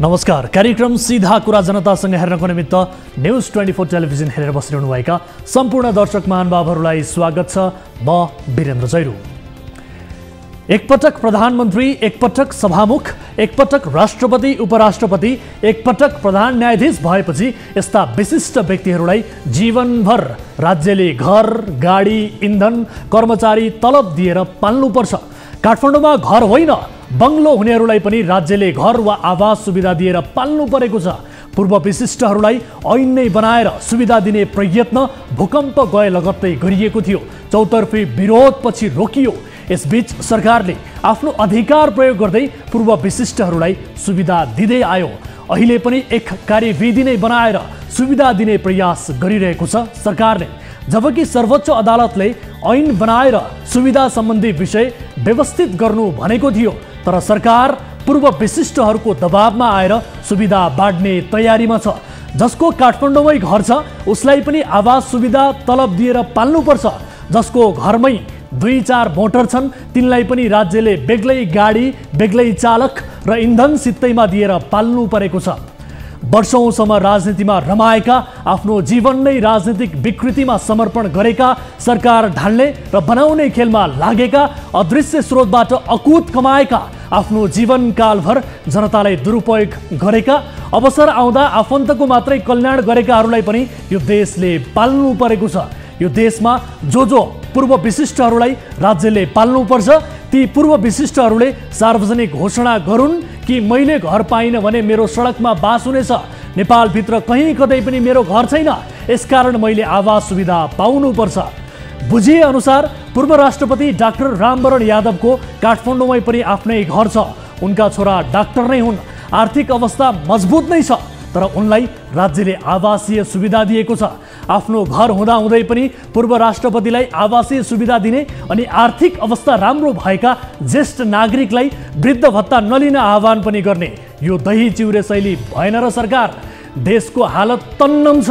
नमस्कार। कार्यक्रम सीधा कुरा जनतासँग हेर्नको निमित्त न्यूज 24 टेलिभिजन हेरेर बसिरहनुभएका सम्पूर्ण दर्शक महानुभावहरूलाई स्वागत छ। म वीरेन्द्र जैरू। एकपटक प्रधानमन्त्री, एकपटक सभामुख, एकपटक राष्ट्रपति उपराष्ट्रपति, एकपटक प्रधान न्यायाधीश भएपछि यस्ता विशिष्ट व्यक्तिहरूलाई जीवनभर राज्यले घर, गाडी, इन्धन, कर्मचारी तलब दिएर पाल्नुपर्छ। काठमाडौँमा घर होइन, बङ्गलो हुनेहरूलाई पनि राज्यले घर वा आवास सुविधा दिएर पाल्नु परेको छ। पूर्व विशिष्टहरूलाई ऐन नै बनाएर सुविधा दिने प्रयत्न भूकम्प गए लगत्तै गरिएको थियो। चौतर्फी विरोधपछि रोकियो। यसबीच सरकारले आफ्नो अधिकार प्रयोग गर्दै पूर्व विशिष्टहरूलाई सुविधा दिँदै आयो। अहिले पनि एक कार्यविधि नै बनाएर सुविधा दिने प्रयास गरिरहेको छ सरकारले। जबकि सर्वोच्च अदालतले ऐन बनाएर सुविधा सम्बन्धी विषय व्यवस्थित गर्नु भनेको थियो, तर सरकार पूर्व विशिष्टहरूको दबावमा आएर सुविधा बाँड्ने तयारीमा छ। जसको काठमाडौँमै घर छ उसलाई पनि आवास सुविधा तलब दिएर पाल्नुपर्छ। जसको घरमै 2-4 मोटर छन् तिनलाई पनि राज्यले बेग्लै गाडी, बेग्लै चालक र इन्धन सित्तैमा दिएर पाल्नु परेको छ। वर्षौंसम्म राजनीतिमा रमाएका, आफ्नो जीवन नै राजनीतिक विकृतिमा समर्पण गरेका, सरकार ढाल्ने र बनाउने खेलमा लागेका, अदृश्य स्रोतबाट अकुत कमाएका, आफ्नो जीवनकालभर जनतालाई दुरुपयोग गरेका, अवसर आउँदा आफन्तको मात्रै कल्याण गरेकाहरूलाई पनि यो देशले पाल्नु परेको छ। यो देशमा जो पूर्व विशिष्टहरूलाई राज्यले पाल्नुपर्छ ती पूर्व विशिष्टहरूले सार्वजनिक घोषणा गरून् कि मैले घर पाइन भने मेरो सडकमा बास हुनेछ। नेपालभित्र कहीँ कतै पनि मेरो घर छैन, यसकारण मैले आवास सुविधा पाउनुपर्छ। बुझिए अनुसार पूर्व राष्ट्रपति डाक्टर रामवरण यादवको काठमाडौँमै पनि आफ्नै घर छ। उनका छोरा डाक्टर नै हुन्। आर्थिक अवस्था मजबुत नै छ, तर उनलाई राज्यले आवासीय सुविधा दिएको छ। आफ्नो घर हुँदाहुँदै पनि पूर्व राष्ट्रपतिलाई आवासीय सुविधा दिने अनि आर्थिक अवस्था राम्रो भएका ज्येष्ठ नागरिकलाई वृद्ध भत्ता नलिन आह्वान पनि गर्ने यो दही चिउरे शैली भएन र सरकार। देशको हालत तन्नम छ।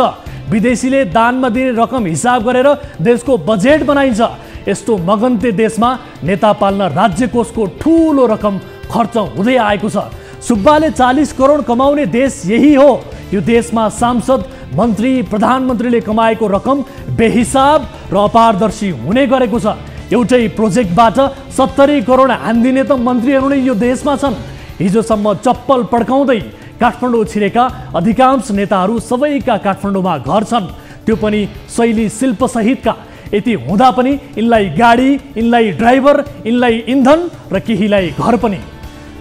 विदेशीले दानमा दिने रकम हिसाब गरेर देशको बजेट बनाइन्छ। यस्तो मगन्ते देशमा नेता पाल्न राज्य कोषको ठूलो रकम खर्च हुँदै आएको छ। सुब्बाले 40 करोड कमाउने देश यही हो। यो देशमा सांसद, मन्त्री, प्रधानमन्त्रीले कमाएको रकम बेहिसाब र अपारदर्शी हुने गरेको छ। एउटै प्रोजेक्टबाट 70 करोड हान्दिने त मन्त्रीहरू नै यो देशमा छन्। हिजोसम्म चप्पल पड्काउँदै काठमाडौँ छिरेका अधिकांश नेताहरू सबैका काठमाडौँमा घर छन्, त्यो पनि शैली शिल्पसहितका। यति हुँदा पनि यिनलाई गाडी, यिनलाई ड्राइभर, यिनलाई इन्धन र केहीलाई घर पनि।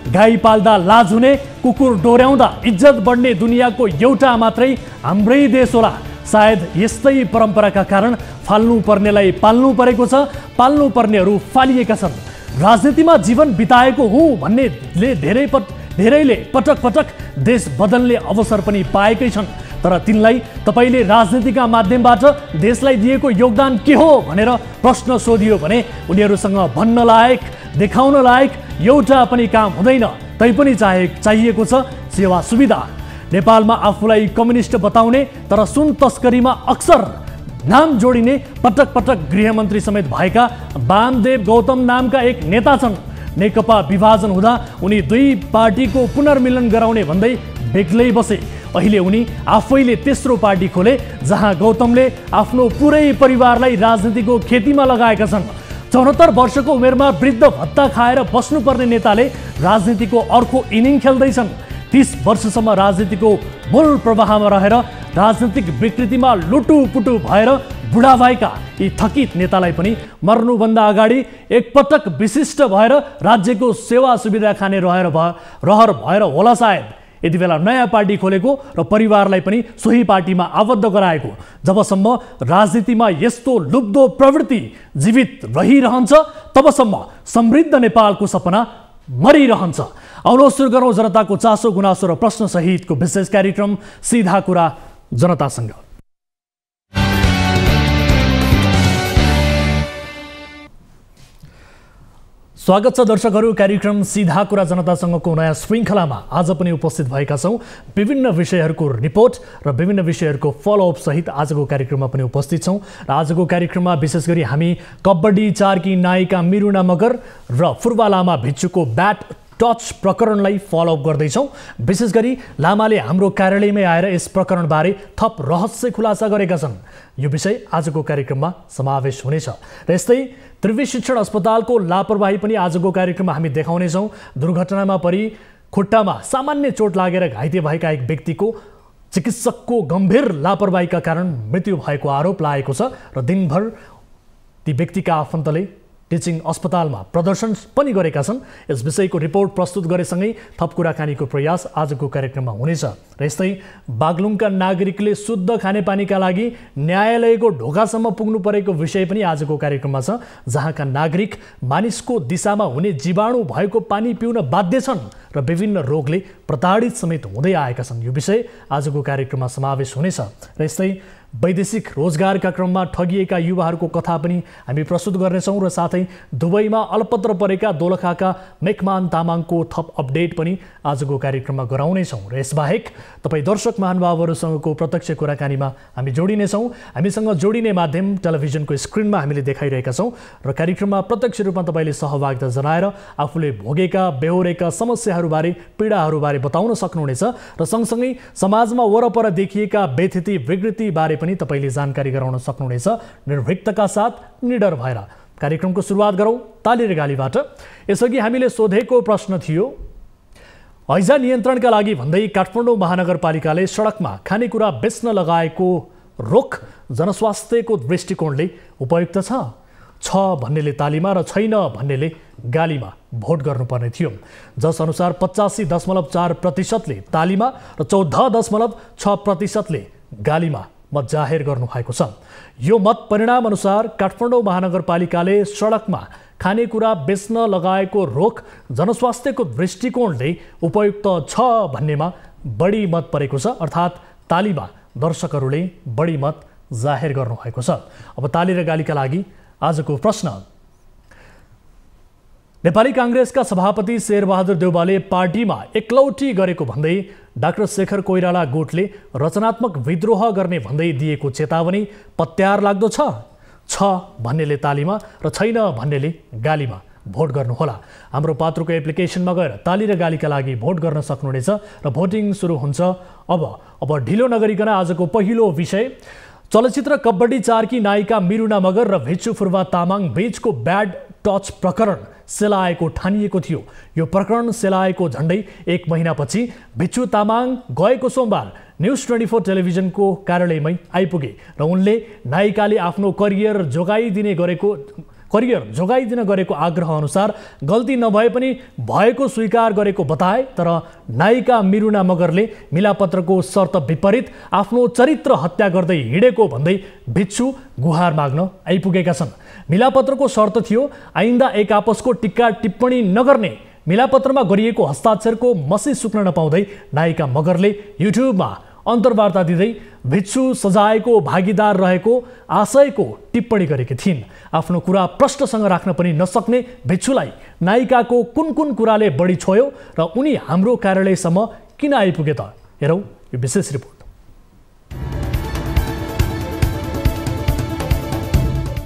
गाई पाल्दा लाज हुने, कुकुर डोर्याउँदा इज्जत बढ्ने दुनियाँको एउटा मात्रै हाम्रै देश होला। सायद यस्तै परम्पराका कारण फाल्नु पर्नेलाई पाल्नु परेको छ, पाल्नु पर्नेहरू फालिएका छन्। राजनीतिमा जीवन बिताएको हुँ भन्नेले धेरैले पटक पटक देश बदल्ने अवसर पनि पाएकै छन्, तर तिनलाई तपाईँले राजनीतिका माध्यमबाट देशलाई दिएको योगदान के हो भनेर प्रश्न सोधियो भने उनीहरूसँग भन्न लायक, देखाउन लायक एउटा पनि काम हुँदैन। तैपनि चाहिएको छ सेवा सुविधा। नेपालमा आफूलाई कम्युनिस्ट बताउने तर सुन तस्करीमा अक्सर नाम जोडिने पटक पटक गृहमन्त्री समेत भएका वामदेव गौतम नामका एक नेता छन्। नेकपा विभाजन हुँदा उनी दुई पार्टीको पुनर्मिलन गराउने भन्दै बेग्लै बसे। अहिले उनी आफैले तेस्रो पार्टी खोले, जहाँ गौतमले आफ्नो पुरै परिवारलाई राजनीतिको खेतीमा लगाएका छन्। 74 वर्षको उमेरमा वृद्ध भत्ता खाएर बस्नुपर्ने नेताले राजनीतिको अर्को इनिङ खेल्दैछन्। 30 वर्षसम्म राजनीतिको मूल प्रवाहमा रहेर राजनीतिक विकृतिमा लुटुपुटु भएर बुढा भएका यी थकित नेतालाई पनि मर्नुभन्दा अगाडि एकपटक विशिष्ट भएर राज्यको सेवा सुविधा खाने रहर भएर होला सायद यति बेला नयाँ पार्टी खोलेको र परिवारलाई पनि सोही पार्टीमा आबद्ध गराएको। जबसम्म राजनीतिमा यस्तो लुब्धो प्रवृत्ति जीवित रहिरहन्छ तबसम्म समृद्ध नेपालको सपना मरिरहन्छ। आउनुहोस् सुरु गरौँ जनताको चासो, गुनासो र प्रश्न सहितको विशेष कार्यक्रम सीधा कुरा जनतासँग। स्वागत छ दर्शकहरू। कार्यक्रम सीधा कुरा जनतासँगको नयाँ श्रृङ्खलामा आज पनि उपस्थित भएका छौँ। विभिन्न विषयहरूको रिपोर्ट र विभिन्न विषयहरूको फलोअप सहित आजको कार्यक्रममा पनि उपस्थित छौँ। र आजको कार्यक्रममा विशेष गरी हामी कबड्डी 4 की नायिका मिरुना मगर र फुर्बा लामा भिच्चुको ब्याट टच प्रकरणलाई फलोअप गर्दैछौँ। विशेष गरी लामाले हाम्रो कार्यालयमै आएर यस प्रकरणबारे थप रहस्य खुलासा गरेका छन्। यो विषय आजको कार्यक्रममा समावेश हुनेछ र यस्तै त्रिवी शिक्षण अस्पतालको लापरवाही पनि आजको कार्यक्रममा हामी देखाउनेछौँ। दुर्घटनामा परि खुट्टामा सामान्य चोट लागेर घाइते भएका एक व्यक्तिको चिकित्सकको गम्भीर लापरवाहीका कारण मृत्यु भएको आरोप लागेको छ र दिनभर ती व्यक्तिका आफन्तले टिचिङ अस्पतालमा प्रदर्शन पनि गरेका छन्। यस विषयको रिपोर्ट प्रस्तुत गरेसँगै थप कुराकानीको प्रयास आजको कार्यक्रममा हुनेछ र यस्तै बागलुङका नागरिकले शुद्ध खानेपानीका लागि न्यायालयको ढोकासम्म पुग्नु परेको विषय पनि आजको कार्यक्रममा छ, जहाँका नागरिक मानिसको दिशामा हुने जीवाणु भएको पानी पिउन बाध्य छन् र विभिन्न रोगले प्रताडित समेत हुँदै आएका छन्। यो विषय आजको कार्यक्रममा समावेश हुनेछ र यस्तै वैदेशिक रोजगारका क्रममा ठगिएका युवाहरूको कथा पनि हामी प्रस्तुत गर्नेछौँ र साथै दुबईमा अलपत्र परेका दोलखाका मेकमान तामाङको थप अपडेट पनि आजको कार्यक्रममा गराउनेछौँ र यसबाहेक तपाईँ दर्शक महानुभावहरूसँगको प्रत्यक्ष कुराकानीमा हामी जोडिनेछौँ। हामीसँग जोडिने माध्यम टेलिभिजनको स्क्रिनमा हामीले देखाइरहेका छौँ र कार्यक्रममा प्रत्यक्ष रूपमा तपाईँले सहभागिता जनाएर आफूले भोगेका बेहोरेका समस्याहरूबारे पीडाहरूबारे बताउन सक्नुहुनेछ र सँगसँगै समाजमा वरपर देखिएका व्यथिति विकृतिबारे पनि तपाईले जानकारी गराउन सक्नुहुनेछ निर्भीकताका साथ निडर भएर। कार्यक्रमको सुरुवात गरौँ ताली र गालीबाट। यसअघि हामीले सोधेको प्रश्न थियो, हैजा नियन्त्रणका लागि भन्दै काठमाडौँ महानगरपालिकाले सडकमा खानेकुरा बेच्न लगाएको रोक जनस्वास्थ्यको दृष्टिकोणले उपयुक्त छ भन्नेले तालीमा र छैन भन्नेले गालीमा भोट गर्नुपर्ने थियो। जस अनुसार 85.4%ले तालीमा र 14.6%ले गालीमा मत जाहेर गर्नुभएको छ। यो मत परिणाम अनुसार काठमाडौँ महानगरपालिकाले सडकमा खानेकुरा बेच्न लगाएको रोक जनस्वास्थ्यको दृष्टिकोणले उपयुक्त छ भन्नेमा बढी मत परेको छ, अर्थात् तालीमा दर्शकहरूले बढी मत जाहेर गर्नुभएको छ। अब ताली र गालीका लागि आजको प्रश्न। नेपाली काङ्ग्रेसका सभापति शेरबहादुर देउवाले पार्टीमा एकलौटी गरेको भन्दै डाक्टर शेखर कोइराला गुटले रचनात्मक विद्रोह गर्ने भन्दै दिएको चेतावनी पत्यार लाग्दो छ भन्नेले तालीमा र छैन भन्नेले गालीमा भोट गर्नुहोला। हाम्रो पात्रोको एप्लिकेसनमा गएर ताली र गालीका लागि भोट गर्न सक्नुहुनेछ र भोटिङ सुरु हुन्छ अब ढिलो नगरिकन आजको पहिलो विषय। चलचित्र कबड्डी 4 की नायिका मिरुना मगर र भिच्चु फुर्बा तामाङ बीचको ब्याड टच प्रकरण सेलाएको ठानिएको थियो। यो प्रकरण सेलाएको झण्डै 1 महिनापछि भिच्चु तामाङ गएको सोमबार न्युज 24 टेलिभिजनको कार्यालयमै आइपुगे र उनले नायिकाले आफ्नो करियर जोगाइदिन गरेको आग्रह अनुसार गल्ती नभए पनि भएको स्वीकार गरेको बताए। तर नायिका मिरुना मगरले मिलापत्रको शर्त विपरीत आफ्नो चरित्र हत्या गर्दै हिँडेको भन्दै भिच्चु गुहार माग्न आइपुगेका छन्। मिलापत्रको शर्त थियो आइन्दा एक आपसको टिक्का टिप्पणी नगर्ने। मिलापत्रमा गरिएको हस्ताक्षरको मसी सुक्न नपाउँदै नायिका मगरले युट्युबमा अन्तर्वार्ता दिँदै भिच्चु सजायको भागीदार रहेको आशयको टिप्पणी गरेकी थिइन्। आफ्नो कुरा प्रश्नसँग राख्न पनि नसक्ने भिच्चुलाई नायिकाको कुन कुराले बढी छोयो र उनी हाम्रो कार्यालयसम्म किन आइपुगे त? हेरौँ यो विशेष रिपोर्ट।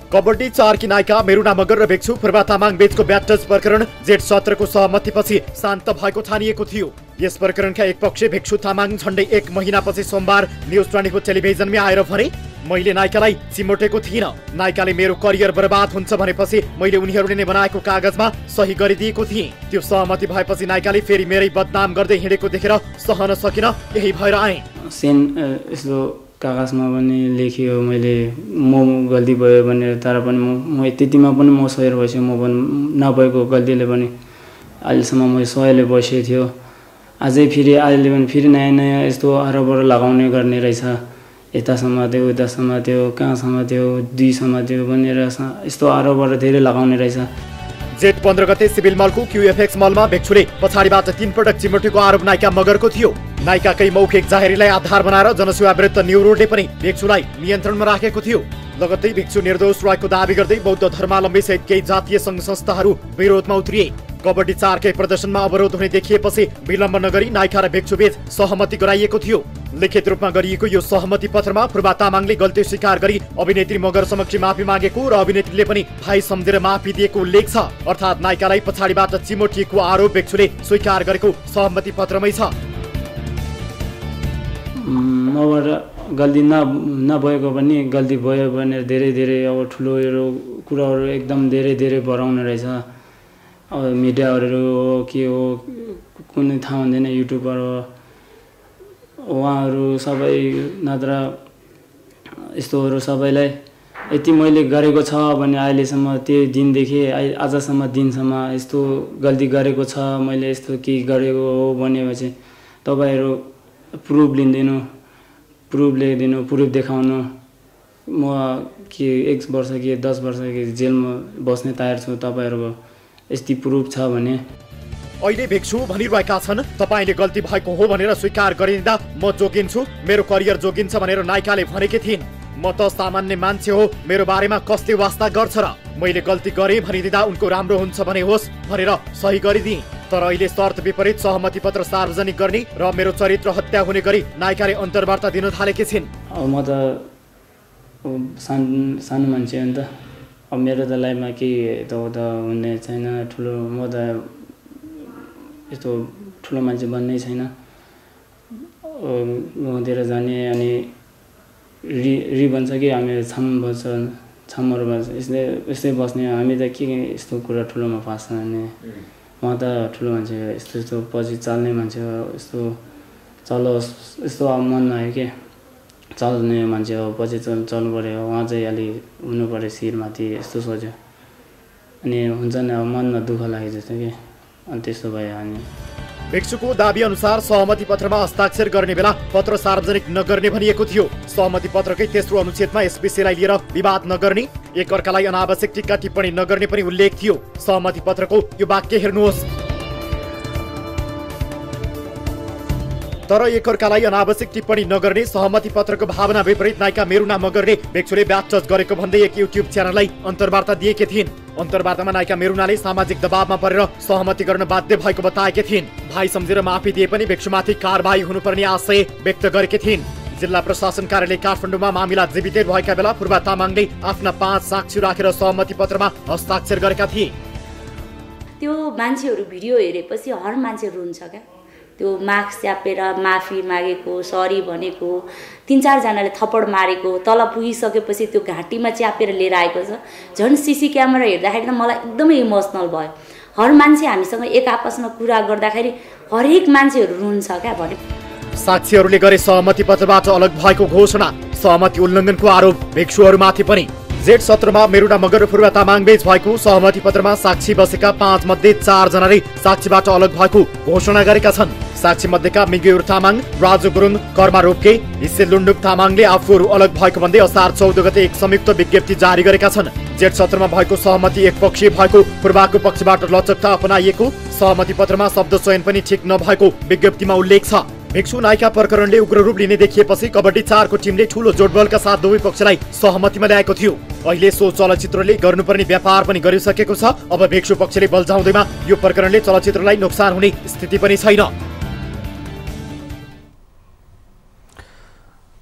कबड्डी 4 की नायिका मिरुना मगर र भिच्चु फुर्बा तामाङ बीचको ब्याड टच प्रकरण जेठ 17 को सहमतिपछि शान्त भएको ठानिएको थियो। यस प्रकरणका एक पक्ष भिच्चु तामाङ झण्डै 1 महिनापछि सोमबार न्युज 24 टेलिभिजनमै आएर भने मैले नायिकालाई चिमोटेको थिइनँ। नायिकाले मेरो करियर बर्बाद हुन्छ भनेपछि मैले उनीहरूले नै बनाएको कागजमा सही गरिदिएको थिएँ। त्यो सहमति भएपछि नायिकाले फेरि मेरै बदनाम गर्दै हिँडेको देखेर सहन सकिन, यही भएर आएँ। कागजमा पनि लेखियो मैले म गल्ती भयो भनेर, तर पनि म त्यतिमा पनि म सयर भएछु। म पनि नभएको गल्तीले पनि अहिलेसम्म म सयले बसेको थियो। अझै फेरि अहिले पनि फेरि नयाँ यस्तो आरोपहरू लगाउने गर्ने रहेछ। यता समात्यो उता समात्यो कहाँ समात्यो 2 समात्यो भनेर यस्तो आरोपहरू धेरै लगाउने रहेछ। जेठ 15 गते सिभिल मलको क्युएफएक्स मलमा भिच्चुले पछाडिबाट 3 पटक चिमोटेको आरोप नायिका मगरको थियो। नायिकाकै मौखिक जाहेरीलाई आधार बनाएर जनसेवा विरुद्ध न्यू रोडले पनि भिच्चुलाई नियन्त्रणमा राखेको थियो। लगत्तै भिच्चु निर्दोष रहेको दाबी गर्दै बौद्ध धर्मावलम्बी सहित केही जातीय सङ्घ संस्थाहरू विरोधमा उत्रिए। कबड्डी 4 कै प्रदर्शनमा अवरोध हुने देखिएपछि विलम्ब नगरी नायिका र भिच्चु बीच सहमति गराइएको थियो। लिखित रूपमा गरिएको यो सहमति पत्रमा फुर्बा तामाङले गल्ती स्वीकार गरी अभिनेत्री मगर समक्ष माफी मागेको र अभिनेत्रीले पनि भाइ सम्झेर माफी दिएको उल्लेख छ। अर्थात् नायिकालाई पछाडिबाट चिमोटिएको आरोप बेक्सुले स्वीकार गरेको सहमति पत्रमै छ। मबाट गल्ती नभएको पनि गल्ती भयो भनेर धेरै अब ठुलो कुराहरू एकदम धेरै बढाउने रहेछ। अब मिडियाहरू हो के हो कुनै थाहा हुँदैन, युट्युबर हो उहाँहरू सबै नत्र यस्तोहरू सबैलाई यति मैले गरेको छ भने अहिलेसम्म त्यो दिनदेखि आजसम्म दिनसम्म यस्तो गल्ती गरेको छ, मैले यस्तो के गरेको हो भनेपछि तपाईँहरू प्रुफ लिँदिनु, प्रुफ ल्याइदिनु, प्रुफ देखाउनु। म के 1 वर्ष कि 10 वर्ष कि जेलमा बस्ने तयार छु, तपाईँहरूको यस्तै प्रुफ छ भने। अहिले भिक्षु भनिरहेका छन् तपाईले गल्ती भएको हो भनेर स्वीकार गरिदिँदा म जोगिन्छु, मेरो करियर जोगिन्छ भनेर नायिकाले भनेकी थिइन्। म त सामान्य मान्छे हो, मेरो बारेमा कसले वास्ता गर्छ र, मैले गल्ती गरेँ भनिदिँदा उनको राम्रो हुन्छ भने होस् भनेर सही गरिदिएँ। तर अहिले शर्त विपरीत सहमति पत्र सार्वजनिक गर्ने र मेरो चरित्र हत्या हुने गरी नायिकाले अन्तर्वार्ता दिन थालेकी छिन्। अब म त सानो मान्छे हो नि त, अब मेरो त लाइफमा केही यताउता हुने छैन, ठुलो म त यस्तो ठुलो मान्छे बन्नै छैन। गाउँतिर जाने अनि रि भन्छ कि हामी छामहरू भन्छ यस्तै बस्ने, हामी त के यस्तो कुरा ठुलोमा फास्छ भने म त ठुलो मान्छे यस्तो पछि चल्ने मान्छे हो, यस्तो चलोस् यस्तो अब मन नआयो के चल्ने मान्छे हो, पछि चल्नु पऱ्यो, उहाँ चाहिँ अलि हुनु पऱ्यो शिरमाथि यस्तो सोच्यो। अनि हुन्छ नि अब मनमा दुःख लाग्यो जस्तो कि, अनि त्यस्तो भयो। अनि भिक्षुको दाबी अनुसार सहमति पत्रमा हस्ताक्षर गर्ने बेला पत्र सार्वजनिक नगर्ने भनिएको थियो। सहमति पत्रकै तेस्रो अनुच्छेदमा यस विषयलाई लिएर विवाद नगर्ने, एकअर्कालाई अनावश्यक टिक्का टिप्पणी नगर्ने पनि उल्लेख थियो। सहमति पत्रको यो वाक्य हेर्नुहोस्। तर एकअर्कालाई अनावश्यक टिप्पणी नगर्ने सहमति पत्रको भावना विपरीत नायिका मेरुना मगरले भिक्षुले ब्याट टच गरेको भन्दै एक युट्युब च्यानललाई अन्तर्वार्ता दिएकी थिइन्। अन्तर्वार्तामा नायिका मेरुनाले सामाजिक दबावमा परेर सहमति गर्न बाध्य भएको बताएकी थिइन्। भाइ सम्झेर माफी दिए पनि भिक्षुमाथि कारबाही हुनुपर्ने आशय व्यक्त गरेकी थिइन्। जिल्ला प्रशासन कार्यालय काठमाडौँमा मामिला जीवितै भएका बेला फुर्बा तामाङले आफ्ना 5 साक्षी राखेर सहमति पत्रमा हस्ताक्षर गरेका थिए। त्यो मान्छेहरू भिडियो हेरेपछि हर मान्छे रुन्छ क्या। त्यो मास्क च्यापेर माफी मागेको, सरी भनेको, 3-4 जनाले थप्पड मारेको, तल पुगिसकेपछि त्यो घाँटीमा च्यापेर लिएर आएको छ। झन् सीसी क्यामेरा हेर्दाखेरि त मलाई एकदमै इमोसनल भयो। हर मान्छे हामीसँग एक आपसमा कुरा गर्दाखेरि हरेक मान्छेहरू रुन्छ क्या भने। साक्षीहरूले गरे सहमति पत्रबाट अलग भएको घोषणा, सहमति उल्लङ्घनको आरोप भिक्षुहरूमाथि पनि। जेठ 17मा मेरुना मगर र फुर्बा तामाङ बीच भएको सहमति पत्रमा साक्षी बसेका 5 मध्ये 4 जनाले साक्षीबाट अलग भएको घोषणा गरेका छन्। साक्षी मध्येका मिगुर तामाङ, राजु गुरुङ, कर्मा रोप्के, हिस्से लुन्डुक तामाङले आफूहरू अलग भएको भन्दै असार 14 गते एक संयुक्त विज्ञप्ति जारी गरेका छन्। जेठ 17मा भएको सहमति एकपक्षीय भएको, फुर्बाको पक्षबाट लचकता अपनाइएको, सहमति पत्रमा शब्द चयन पनि ठिक नभएको विज्ञप्तिमा उल्लेख छ। भिक्षु नायिका प्रकरणले उग्र रूप लिने देखिएपछि कबड्डी 4 को टिमले ठूलो जोडबलका साथ दुवै पक्षलाई सहमतिमा ल्याएको थियो। अहिले सो चलचित्रले गर्नुपर्ने व्यापार पनि गरिसकेको छ। अब भिक्षु पक्षले बल्झाउँदैमा यो प्रकरणले चलचित्रलाई नोक्सान हुने स्थिति पनि छैन।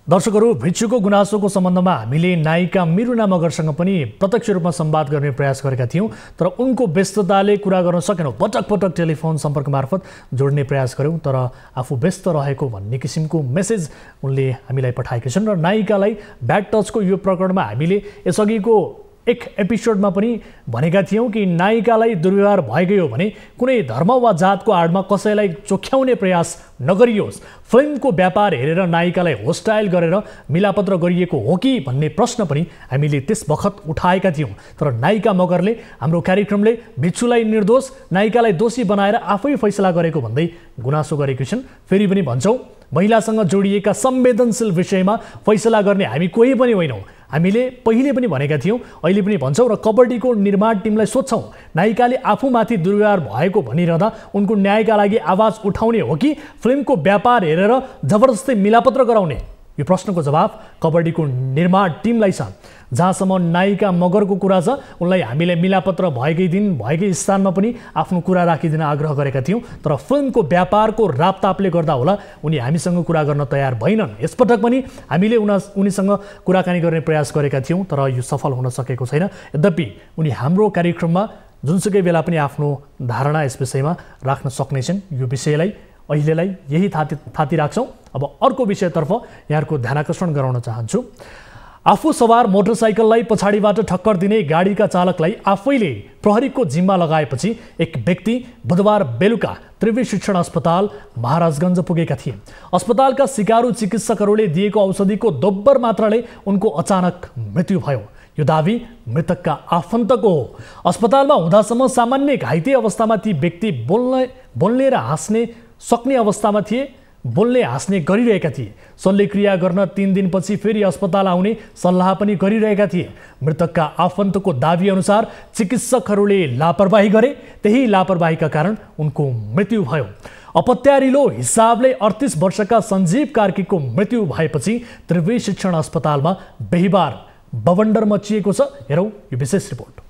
दर्शकहरू, भिक्षुको गुनासोको सम्बन्धमा हामीले नायिका मेरुना मगरसँग पनि प्रत्यक्ष रूपमा संवाद गर्ने प्रयास गरेका थियौँ, तर उनको व्यस्तताले कुरा गर्न सकेनौँ। पटक पटक टेलिफोन सम्पर्क मार्फत जोड्ने प्रयास गऱ्यौँ, तर आफू व्यस्त रहेको भन्ने किसिमको मेसेज उनले हामीलाई पठाएका छन्। र नायिकालाई ब्याड टचको यो प्रकरणमा हामीले यसअघिको एक एपिसोडमा पनि भनेका थियौँ कि नायिकालाई दुर्व्यवहार भइगयो भने कुनै धर्म वा जातको आडमा कसैलाई चोख्याउने प्रयास नगरियोस्। फिल्मको व्यापार हेरेर नायिकालाई होस्टाइल गरेर मिलापत्र गरिएको हो कि भन्ने प्रश्न पनि हामीले त्यस बखत उठाएका थियौँ। तर नायिका मगरले हाम्रो कार्यक्रमले भिक्षुलाई निर्दोष, नायिकालाई दोषी बनाएर आफै फैसला गरेको भन्दै गुनासो गरेकी छिन्। फेरि पनि भन्छौँ, महिलासँग जोडिएका संवेदनशील विषयमा फैसला गर्ने हामी कोही पनि होइनौँ। हामीले पहिले पनि भनेका थियौँ, अहिले पनि भन्छौँ र कबड्डीको निर्माण टिमलाई सोध्छौँ, नायिकाले आफूमाथि दुर्व्यवहार भएको भनिरहँदा उनको न्यायका लागि आवाज उठाउने हो कि फिल्मको व्यापार हेरेर जबरजस्ती मिलापत्र गराउने? यो प्रश्नको जवाब कबड्डीको निर्माण टिमलाई छ। जहाँसम्म नायिका मगरको कुरा छ, उनलाई हामीले मिलापत्र भएकै दिन भएकै स्थानमा पनि आफ्नो कुरा राखिदिन आग्रह गरेका थियौँ, तर फिल्मको व्यापारको रापतापले गर्दा होला उनी हामीसँग कुरा गर्न तयार भएनन्। यसपटक पनि हामीले उनीसँग कुराकानी गर्ने प्रयास गरेका थियौँ, तर यो सफल हुन सकेको छैन। यद्यपि उनी हाम्रो कार्यक्रममा जुनसुकै बेला पनि आफ्नो धारणा यस विषयमा राख्न सक्नेछन्। यो विषयलाई अहिलेलाई यही थाती राख्छौँ। अब अर्को विषयतर्फ यहाँहरूको ध्यानाकर्षण गराउन चाहन्छु। आफू सवार मोटरसाइकललाई पछाडिबाट ठक्कर दिने गाडीका चालकलाई आफैले प्रहरीको जिम्मा लगाएपछि एक व्यक्ति बुधबार बेलुका त्रिवी शिक्षण अस्पताल महाराजगञ्ज पुगेका थिए। अस्पतालका सिकारु चिकित्सकहरूले दिएको औषधिको दोब्बर मात्राले उनको अचानक मृत्यु भयो। यो दावी मृतकका आफन्तको हो। अस्पतालमा हुँदासम्म सामान्य घाइते अवस्थामा ती व्यक्ति बोल्ने र हाँस्ने सक्ने अवस्थामा थिए, बोल्ने हाँस्ने गरिरहेका थिए। शल्यक्रिया गर्न 3 दिनपछि फेरि अस्पताल आउने सल्लाह पनि गरिरहेका थिए। मृतकका आफन्तको दावी अनुसार चिकित्सकहरूले लापरवाही गरे, त्यही लापरवाहीका कारण उनको मृत्यु भयो। अपत्यारिलो हिसाबले 38 वर्षका सञ्जीव कार्कीको मृत्यु भएपछि त्रिवी शिक्षण अस्पतालमा बिहिबार बवण्डर मचिएको छ। हेरौँ यो विशेष रिपोर्ट।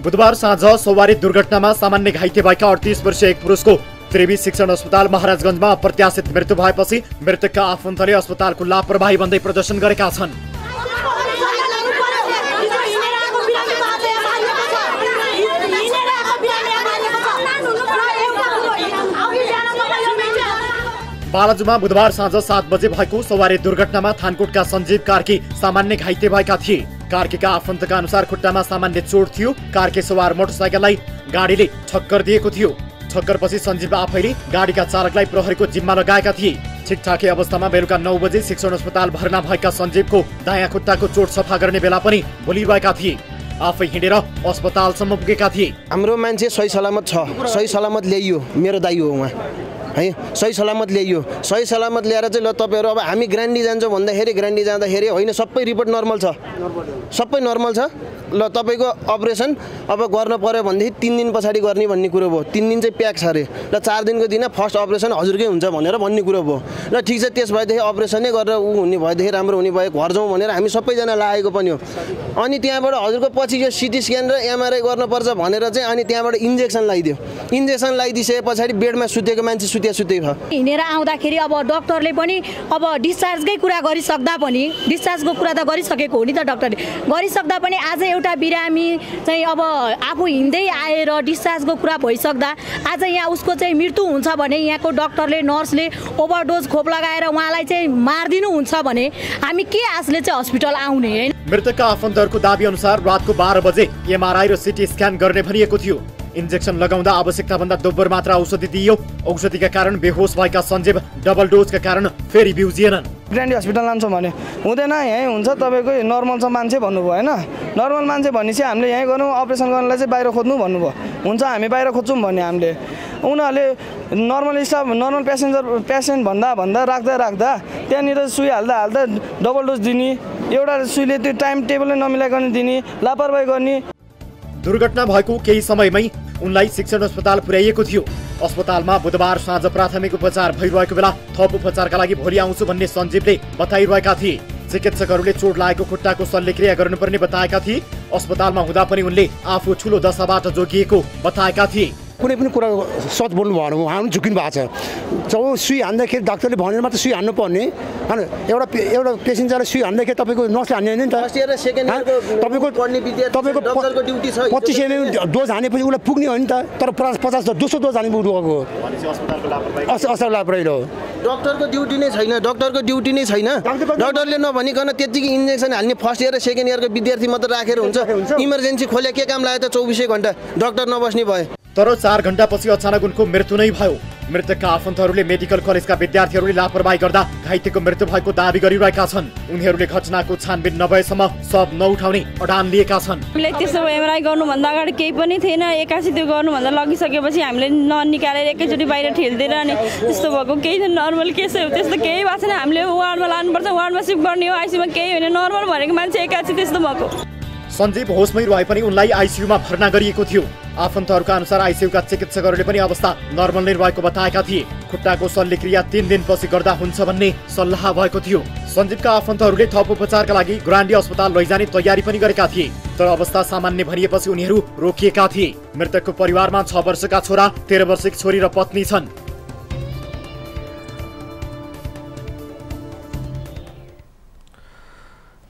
बुधबार साँझ सवारी दुर्घटनामा सामान्य घाइते भएका 38 वर्षीय एक पुरुषको त्रिवी शिक्षण अस्पताल महाराजगञ्जमा अप्रत्याशित मृत्यु भएपछि मृतकका आफन्तले अस्पतालको लापरवाही भन्दै प्रदर्शन गरेका छन्। बालाजुमा बुधबार साँझ 7 बजे भएको सवारी दुर्घटनामा थानकोटका सञ्जीव कार्की सामान्य घाइते भएका थिए। कार्कीका आफन्तका अनुसार खुट्टामा सामान्य चोट थियो। कार्की सवार मोटरसाइकललाई गाडीले ठक्कर दिएको थियो। ठक्करपछि सञ्जीव आफैले गाडीका चालकलाई प्रहरीको जिम्मा लगाएका थिए। ठिकठाकै अवस्थामा बेलुका 9 बजे शिक्षण अस्पताल भर्ना भएका सञ्जीवको दायाँ खुट्टाको चोट सफा गर्ने बेला पनि बोलिरहेका थिए। आफै हिँडेर अस्पतालसम्म पुगेका थिए। हाम्रो मान्छे सही सलामत छ, सही सलामत ल्याइयो। मेरो दाइ हो उहाँ है, सही सलामत ल्याइयो। सही सलामत ल्याएर चाहिँ ल तपाईँहरू अब हामी ग्रान्डी जान्छौँ भन्दाखेरि ग्रान्डी जाँदाखेरि होइन, सबै रिपोर्ट नर्मल छ, सबै नर्मल छ। ल तपाईँको अपरेसन अब गर्न पर्यो भनेदेखि 3 दिन पछाडि गर्ने भन्ने कुरो भयो। 3 दिन चाहिँ प्याक छ अरे, र 4 दिनको दिन फर्स्ट अपरेसन हजुरकै हुन्छ भनेर भन्ने कुरो भयो। र ठिक छ, त्यस भएदेखि अपरेसनै गरेर हुने भएदेखि राम्रो हुने भयो, घर जाउँ भनेर हामी सबैजना लागेको पनि हो। अनि त्यहाँबाट हजुरको पछि यो सिटी स्क्यान र एमआरआई गर्नुपर्छ भनेर चाहिँ अनि त्यहाँबाट इन्जेक्सन लगाइदियो। इन्जेक्सन लगाइदिसके पछाडि बेडमा सुतेको मान्छे सुते हिँडेर आउँदाखेरि अब डक्टरले पनि अब डिस्चार्जकै कुरा गरिसक्दा पनि, डिस्चार्जको कुरा त गरिसकेको हो नि त डक्टरले, गरिसक्दा पनि आज एउटा बिरामी चाहिँ अब आफू हिँड्दै आएर डिस्चार्जको कुरा भइसक्दा आज यहाँ उसको चाहिँ मृत्यु हुन्छ भने यहाँको डक्टरले नर्सले ओभरडोज खोप लगाएर उहाँलाई चाहिँ मारिदिनुहुन्छ भने हामी के आशले चाहिँ हस्पिटल आउने हैन। मृतकका आफन्तहरूको दाबी अनुसार रातको 12 बजे एमआरआई र सिटी स्क्यान गर्ने भनिएको थियो। इन्जेक्सन लगाउँदा आवश्यकताभन्दा दोब्बर मात्रा औषधि दिइयो। औषधिका कारण बेहोस भएका सञ्जीव डबल डोजका कारण फेरि बिउजिएनन्। ग्रान्डी हस्पिटल लान्छौँ भने हुँदैन, यहीँ हुन्छ तपाईँको नर्मल छ मान्छे भन्नुभयो होइन। नर्मल मान्छे भनेपछि हामीले यहीँ गर्नु, अपरेसन गर्नलाई चाहिँ बाहिर खोज्नु भन्नुभयो। हुन्छ हामी बाहिर खोज्छौँ भन्ने हामीले। उनीहरूले नर्मल स्टाफ नर्मल पेसेन्ट भन्दा राख्दा त्यहाँनिर सुई हाल्दा डबल डोज दिने, एउटा सुईले त्यो टाइम टेबलले नमिलाइकन दिने, लापरवाही गर्ने। दुर्घटना भएको केही समयमै उनलाई शिक्षण अस्पताल पुर्याइएको थियो। अस्पतालमा बुधबार साँझ प्राथमिक उपचार भइरहेको बेला थप उपचारका लागि भोलि आउँछु भन्ने सञ्जीवले बताइरहेका थिए। चिकित्सकहरूले चोट लागेको खुट्टाको शल्यक्रिया गर्नुपर्ने बताएका थिए। अस्पतालमा हुँदा पनि उनले आफू ठुलो दशाबाट जोगिएको बताएका थिए। कुनै पनि कुरा सच बोल्नु भएन, उहाँ पनि झुकिनु भएको छ। जब सुई हान्दाखेरि डाक्टरले भनेर मात्र सुई हान्नु पर्ने, होइन एउटा पेसेन्जरलाई सुई हान्दाखेरि तपाईँको नर्सले हान्ने होइन नि त। तपाईँको 25 एमएम डोज हानेपछि उसलाई पुग्ने हो नि त। तर 50 200 डोज हाने उठेको असल लापरवाही हो। डक्टरको ड्युटी नै छैन, डक्टरको ड्युटी नै छैन। डक्टरले नभनिकन त्यतिकै इन्जेक्सन हाल्ने फर्स्ट इयर र सेकेन्ड इयरको विद्यार्थी मात्र राखेर हुन्छ। इमर्जेन्सी खोले के काम लाग्यो त 24 घण्टा डक्टर नबस्ने भयो। तर 4 घण्टापछि अचानक उनको मृत्यु नै भयो। मृतकका आफन्तहरूले मेडिकल कलेजका विद्यार्थीहरूले लापरवाही गर्दा घाइतेको मृत्यु भएको दावी गरिरहेका छन्। उनीहरूले घटनाको छानबिन नभएसम्म सब नउठाउने अडान लिएका छन्। हामीले त्यसो एमआरआई गर्नुभन्दा अगाडि केही पनि थिएन, एक्कासी त्यो गर्नुभन्दा लगिसकेपछि हामीले ननिकालेर एकैचोटि बाहिर ठेल्दिएर अनि त्यस्तो भएको केही छैन। नर्मल केस हो, त्यस्तो केही भएको छैन। हामीले वार्डमा लानुपर्छ, वार्डमा सिफ्ट गर्ने हो, आइसियुमा केही होइन। नर्मल भनेको मान्छे एक्कासी त्यस्तो भएको। सञ्जीव होसमै रहे पनि उनलाई आइसियुमा भर्ना गरिएको थियो। आफन्तहरूका अनुसार आइसियुका चिकित्सकहरूले पनि अवस्था नर्मल नै रहेको बताएका थिए। खुट्टाको शल्यक्रिया 3 दिनपछि गर्दा हुन्छ भन्ने सल्लाह भएको थियो। सञ्जीवका आफन्तहरूले थप उपचारका लागि ग्रान्डी अस्पताल लैजाने तयारी पनि गरेका थिए, तर अवस्था सामान्य भनिएपछि उनीहरू रोकिएका थिए। मृतकको परिवारमा 6 वर्षका छोरा, 13 वर्षकी छोरी र पत्नी छन्।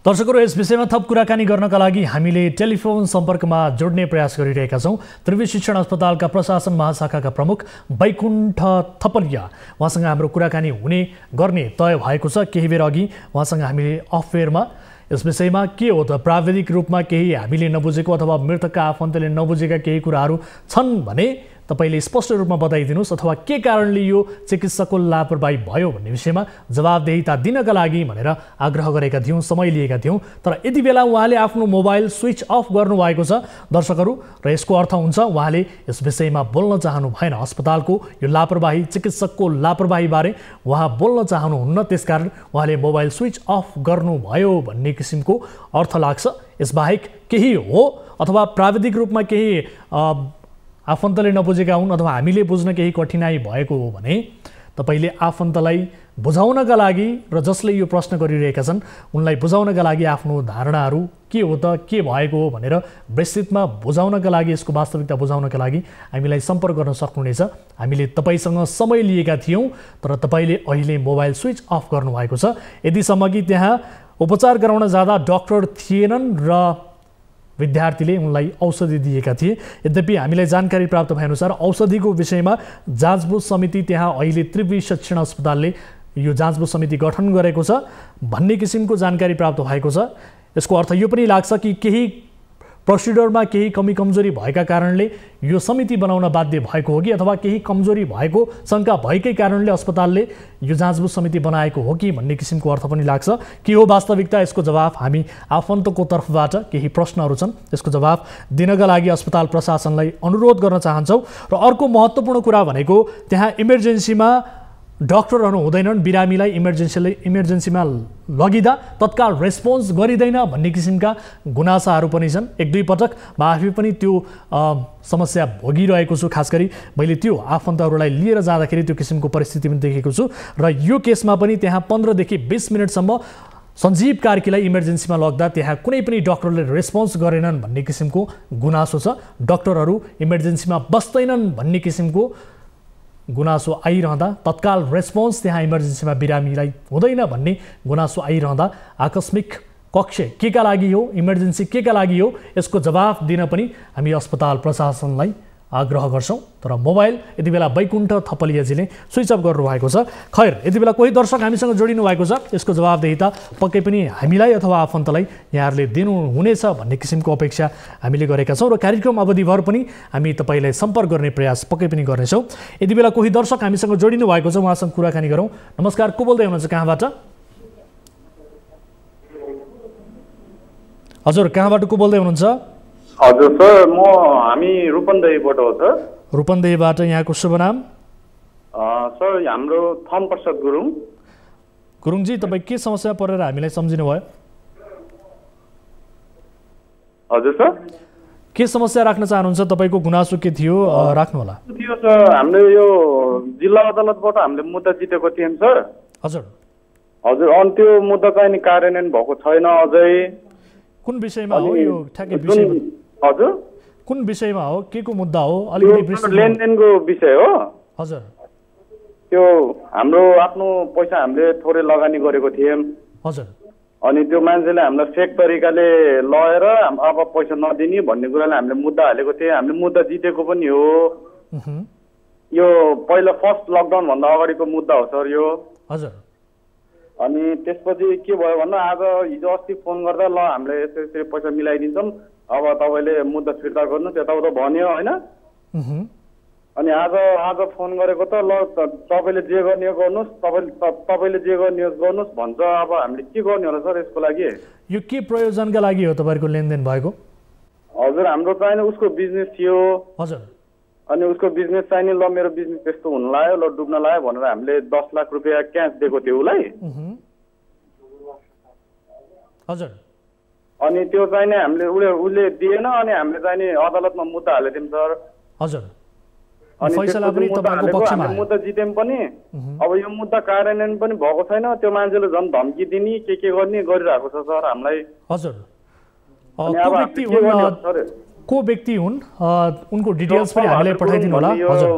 दर्शकहरू, यस विषयमा थप कुराकानी गर्नका लागि हामीले टेलिफोन सम्पर्कमा जोड्ने प्रयास गरिरहेका छौँ त्रिवी शिक्षण अस्पतालका प्रशासन महाशाखाका प्रमुख बैकुण्ठ थपलिया। उहाँसँग हाम्रो कुराकानी गर्ने तय भएको छ। केही बेर अघि उहाँसँग हामीले अफेयरमा यस विषयमा के हो त प्राविधिक रूपमा केही हामीले नबुझेको अथवा मृतकका आफन्तले नबुझेका केही कुराहरू छन् भने तपाईले स्पष्ट रूपमा बताइदिनुहोस्, अथवा के कारणले यो चिकित्सकको लापरवाही भयो भन्ने विषयमा जवाबदेहिता दिनका लागि भनेर आग्रह गरेका थियौँ, समय लिएका थियौँ। तर यति बेला उहाँले आफ्नो मोबाइल स्विच अफ गर्नुभएको छ दर्शकहरू, र यसको अर्थ हुन्छ उहाँले यस विषयमा बोल्न चाहनु भएन। अस्पतालको यो लापरवाही, चिकित्सकको लापरवाहीबारे उहाँ बोल्न चाहनुहुन्न, त्यसकारण उहाँले मोबाइल स्विच अफ गर्नुभयो भन्ने किसिमको अर्थ लाग्छ। यसबाहेक केही हो अथवा प्राविधिक रूपमा केही आफन्तले नबुझेका हुन् अथवा हामीले बुझ्न केही कठिनाई भएको हो भने तपाईले आफन्तलाई बुझाउनका लागि र जसले यो प्रश्न गरिरहेका छन् उनलाई बुझाउनका लागि आफ्नो धारणाहरू के हो त, के भएको हो भनेर विस्तृतमा बुझाउनका लागि, यसको वास्तविकता बुझाउनका लागि हामीलाई सम्पर्क गर्न सक्नुहुनेछ। हामीले तपाईसँग समय लिएका थियौँ, तर तपाईले अहिले मोबाइल स्विच अफ गर्नुभएको छ। यदिसम्म कि त्यहाँ उपचार गराउन जाँदा डाक्टर थिएनन् र विद्यार्थीले उनलाई औषधि दिएका थिए। यद्यपि हामीलाई जानकारी प्राप्त भएअनुसार औषधिको विषयमा जाँचबुझ समिति त्यहाँ अहिले त्रिवी शिक्षण अस्पतालले यो जाँचबुझ समिति गठन गरेको छ भन्ने किसिमको जानकारी प्राप्त भएको छ। यसको अर्थ यो पनि लाग्छ कि केही प्रोसिडरमा केही कमी कमजोरी भएका कारणले यो समिति बनाउन बाध्य भएको हो कि अथवा केही कमजोरी भएको शङ्का भएकै कारणले अस्पतालले यो जाँचबुझ समिति बनाएको हो कि भन्ने किसिमको अर्थ पनि लाग्छ। के हो वास्तविकता, यसको जवाफ हामी आफन्तको तर्फबाट केही प्रश्नहरू छन्, यसको जवाफ दिनका लागि अस्पताल प्रशासनलाई अनुरोध गर्न चाहन्छौँ। र अर्को महत्त्वपूर्ण कुरा भनेको त्यहाँ इमर्जेन्सीमा डाक्टरहरू हुँदैनन्, बिरामीलाई इमर्जेन्सीमा लगिँदा तत्काल रेस्पोन्स गरिँदैन भन्ने किसिमका गुनासाहरू पनि छन्। 1-2 पटक म आफै पनि त्यो समस्या भोगिरहेको छु। खास गरी मैले त्यो आफन्तहरूलाई लिएर जाँदाखेरि त्यो किसिमको परिस्थिति पनि देखेको छु। र यो केसमा पनि त्यहाँ 15 देखि 20 मिनटसम्म सञ्जीव कार्कीलाई इमर्जेन्सीमा लग्दा त्यहाँ कुनै पनि डाक्टरले रेस्पोन्स गरेनन् भन्ने किसिमको गुनासो छ। डाक्टरहरू इमर्जेन्सीमा बस्दैनन् भन्ने किसिमको गुनासो आइरहँदा, तत्काल रेस्पोन्स त्यहाँ इमर्जेन्सीमा बिरामीलाई हुँदैन भन्ने गुनासो आइरहँदा आकस्मिक कक्ष के का लागि हो, इमर्जेन्सी के का लागि हो, यसको जवाफ दिन पनि हामी अस्पताल प्रशासनलाई आग्रह गर्छौँ। तर मोबाइल यति बेला बैकुण्ठ थपलियाजीले स्विच अफ गर्नुभएको छ। खैर, यति बेला कोही दर्शक हामीसँग जोडिनु भएको छ, यसको जवाबदेहिता पक्कै पनि हामीलाई अथवा आफन्तलाई यहाँहरूले दिनुहुनेछ भन्ने किसिमको अपेक्षा हामीले गरेका छौँ र कार्यक्रम अवधिभर पनि हामी तपाईँलाई सम्पर्क गर्ने प्रयास पक्कै पनि गर्नेछौँ। यति बेला कोही दर्शक हामीसँग जोडिनु भएको छ, उहाँसँग कुराकानी गरौँ। नमस्कार, को बोल्दै हुनुहुन्छ, कहाँबाट? हजुर, कहाँबाट को बोल्दै हुनुहुन्छ? हजुर सर, हामी रूपन्देहीबाट हो सर। रूपन्देहीबाट, यहाँको शुभ नाम? सर, हाम्रो थम प्रसाद गुरुङ। गुरुङजी, तपाईँ के समस्या परेर हामीलाई सम्झिनु भयो? हजुर सर, के समस्या राख्न चाहनुहुन्छ? तपाईँको गुनासो के थियो, राख्नु होला। थियो सर, हामीले यो जिल्ला अदालतबाट हामीले मुद्दा जितेको थियौँ सर। हजुर हजुर, अनि त्यो मुद्दा चाहिँ कार्यान्वयन भएको छैन अझै। कुन विषयमा हो यो ठ्याक्कै विषय? हजुर, कुन विषयमा हो, के को मुद्दा हो? अलिकति लेनदेनको विषय हो। हजुर, त्यो हाम्रो आफ्नो पैसा हामीले थोरै लगानी गरेको थियौँ। हजुर, अनि त्यो मान्छेले हामीलाई फेक तरिकाले लगेर अब पैसा नदिने भन्ने कुराले हामीले मुद्दा हालेको थियौँ। हामीले मुद्दा जितेको पनि हो। यो पहिला फर्स्ट लकडाउन भन्दा अगाडिको मुद्दा हो सर यो। हजुर, अनि त्यसपछि के भयो भन्दा आज हिजो अस्ति फोन गर्दा ल हामीले यसरी पैसा मिलाइदिन्छौँ, अब तपाईँले मुद्दा फिर्ता गर्नुहोस् यताउता भन्यो होइन। अनि आज फोन गरेको त ल तपाईँले जे गर्ने हो गर्नुहोस्, तपाईँले जे गर्ने हो गर्नुहोस् भन्छ। अब हामीले के गर्ने होला सर यसको लागि? यो के प्रयोजनका लागि हो तपाईँहरूको लेनदेन भएको? हजुर, हाम्रो चाहिँ उसको बिजनेस थियो। हजुर, अनि उसको बिजनेस चाहिँ नि ल मेरो बिजनेस त्यस्तो हुन लाग्यो, ल डुब्न लाग्यो भनेर हामीले 10 लाख रुपियाँ क्यास दिएको थियो उसलाई। हजुर, अनि त्यो चाहिँ नि हामीले उसले दिएन अनि हामीले चाहिँ नि अदालतमा मुद्दा हालेदियौँ सर। हजुर अनि फैसला पनि तपाईको पक्षमा आयो। मुद्दा जित्यौँ पनि अब यो मुद्दा कार्यान्वयन पनि भएको छैन। त्यो मान्छेले झन् धम्की दिने के गर्ने गरिरहेको छ सर हामीलाई। हजुर को व्यक्ति हुन् उनको डिटेल्स पनि हामीले पठाइदिनु होला। हजुर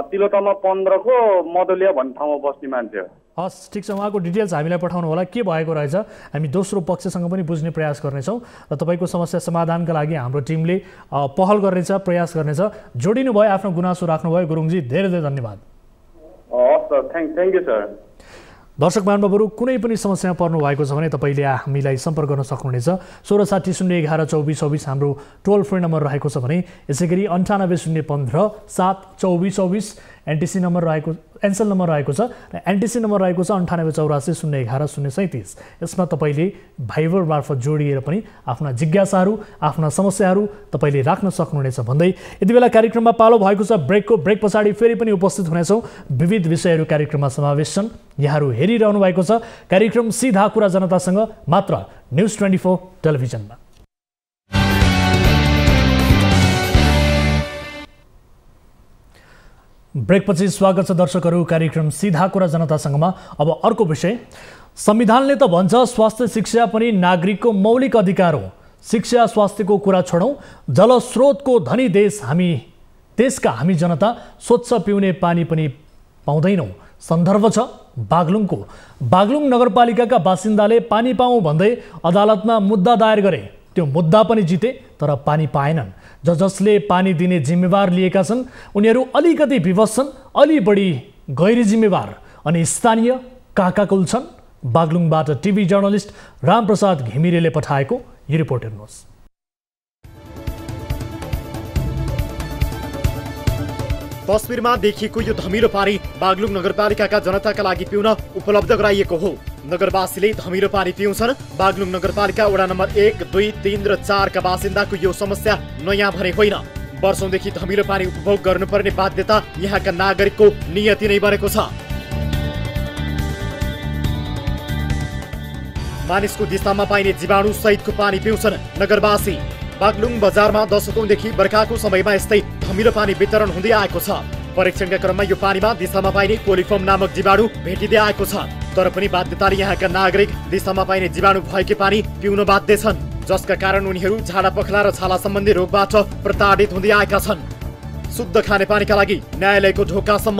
तिलोतमा 15 को मदलिया भन्ने ठाउँमा बस्ने मान्छे हो। हस् ठिक छ, उहाँको डिटेल्स हामीलाई पठाउनु होला। के भएको रहेछ हामी दोस्रो पक्षसँग पनि बुझ्ने प्रयास गर्नेछौँ र तपाईँको समस्या समाधानका लागि हाम्रो टिमले पहल गर्नेछ, प्रयास गर्नेछ। जोडिनु भयो, आफ्नो गुनासो राख्नुभयो गुरुङजी, धेरै धेरै धन्यवाद। हस् सर, थ्याङ्क यू सर। दर्शक महानुभावहरू कुनै पनि समस्यामा पर्नु भएको छ भने तपाईँले हामीलाई सम्पर्क गर्न सक्नुहुनेछ। 1660 011 2424 हाम्रो टोल फ्री नम्बर रहेको छ भने यसै गरी 98 015 7 2424 एनटिसी नम्बर रहेको एनसेल नम्बर रहेको छ र एनटिसी नम्बर रहेको छ 9884 011 037। यसमा तपाईँले भाइबर मार्फत जोडिएर पनि आफ्ना जिज्ञासाहरू आफ्ना समस्याहरू तपाईँले राख्न सक्नुहुनेछ भन्दै यति बेला कार्यक्रममा पालो भएको छ ब्रेक पछाडि फेरि पनि उपस्थित हुनेछौँ। विविध विषयहरू कार्यक्रममा समावेश छन्। यहाँहरू हेरिरहनु भएको छ कार्यक्रम सीधा कुरा जनतासँग मात्र न्युज 24 टेलिभिजनमा। ब्रेकपछि स्वागत छ दर्शकहरू कार्यक्रम सीधा कुरा जनतासँगमा। अब अर्को विषय, संविधानले त भन्छ स्वास्थ्य शिक्षा पनि नागरिकको मौलिक अधिकार हो। शिक्षा स्वास्थ्यको कुरा छोडौँ, जलस्रोतको धनी देशका हामी जनता स्वच्छ पिउने पानी पनि पाउँदैनौँ। सन्दर्भ छ बागलुङको। बागलुङ नगरपालिकाका बासिन्दाले पानी पाऊँ भन्दै अदालतमा मुद्दा दायर गरे। त्यो मुद्दा पनि जिते तर पानी पाएनन्। जसले पानी दिने जिम्मेवार लिएका छन् उनीहरू अलिकति विवश छन्, अलि बढी गैर जिम्मेवार अनि स्थानीय काकाकुल छन्। बागलुङबाट टिभी जर्नलिस्ट रामप्रसाद घिमिरेले पठाएको यो रिपोर्ट हेर्नुहोस्। तस्बिरमा देखिएको यो धमिलो पानी बागलुङ नगरपालिकाका जनताका लागि पिउन उपलब्ध गराइएको हो। नगरवासीले धमिलो पानी पिउँछन्। बागलुङ नगरपालिका वडा नम्बर 1, 2, 3 र 4 का बासिन्दाको यो समस्या नयाँ भने होइन। वर्षौंदेखि धमिलो पानी उपभोग गर्नुपर्ने बाध्यता यहाँका नागरिकको नियति नै बनेको छ। मानिसको दिशामा पाइने जीवाणु सहितको पानी पिउँछन् नगरवासी। बागलुङ बजारमा दशकौंदेखि बर्खाको समयमा यस्तै धमिलो पानी वितरण हुँदै आएको छ। परीक्षणका क्रममा यो पानीमा दिशामा पाइने कोलिफर्म नामक जीवाणु भेटिँदै आएको छ। तर पनि बाध्यताले यहाँका नागरिक दिशामा पाइने जीवाणु भएकै पानी पिउन बाध्य छन्, जसका कारण उनीहरू झाडा पखला र छाला सम्बन्धी रोगबाट प्रताडित हुँदै आएका छन्। शुद्ध खानेपानीका लागि न्यायालयको ढोकासम्म।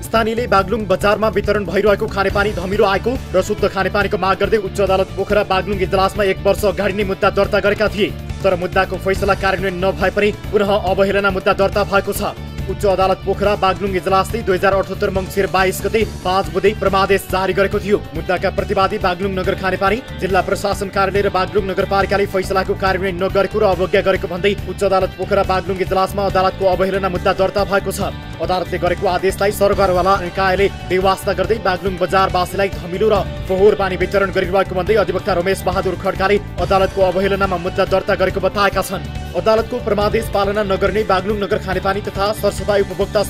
स्थानीयले बागलुङ बजारमा वितरण भइरहेको खानेपानी धमिलो आएको र शुद्ध खानेपानीको माग गर्दै उच्च अदालत पोखरा बागलुङ इजलासमा 1 वर्ष अगाडि नै मुद्दा दर्ता गरेका थिए। तर मुद्दाको फैसला कार्यान्वयन नभए पनि पुनः अवहेलना मुद्दा दर्ता भएको छ। उच्च अदालत पोखरा बागलुङ इजलासले 2078 मङ्सिर 22 गते 5 बुधे परमादेश जारी गरेको थियो। मुद्दाका प्रतिवादी बागलुङ नगर खानेपानी जिल्ला प्रशासन कार्यालय र बागलुङ नगरपालिकाले फैसलाको कार्यान्वयन नगरेको र अवज्ञा गरेको भन्दै उच्च अदालत पोखरा बागलुङ इजलासमा अदालतको अवहेलना मुद्दा दर्ता भएको छ। अदालतले गरेको आदेशलाई सरकारवाला निकायले बेवास्ता गर्दै बागलुङ बजारवासीलाई धमिलो र फोहोर पानी वितरण गरिरहेको भन्दै अधिवक्ता रमेश बहादुर खड्काले अदालतको अवहेलनामा मुद्दा दर्ता गरेको बताएका छन्। अदालतको परमादेश पालना नगर्ने बागलुङ नगर खानेपानी तथा सरसफाई उपभोक्ता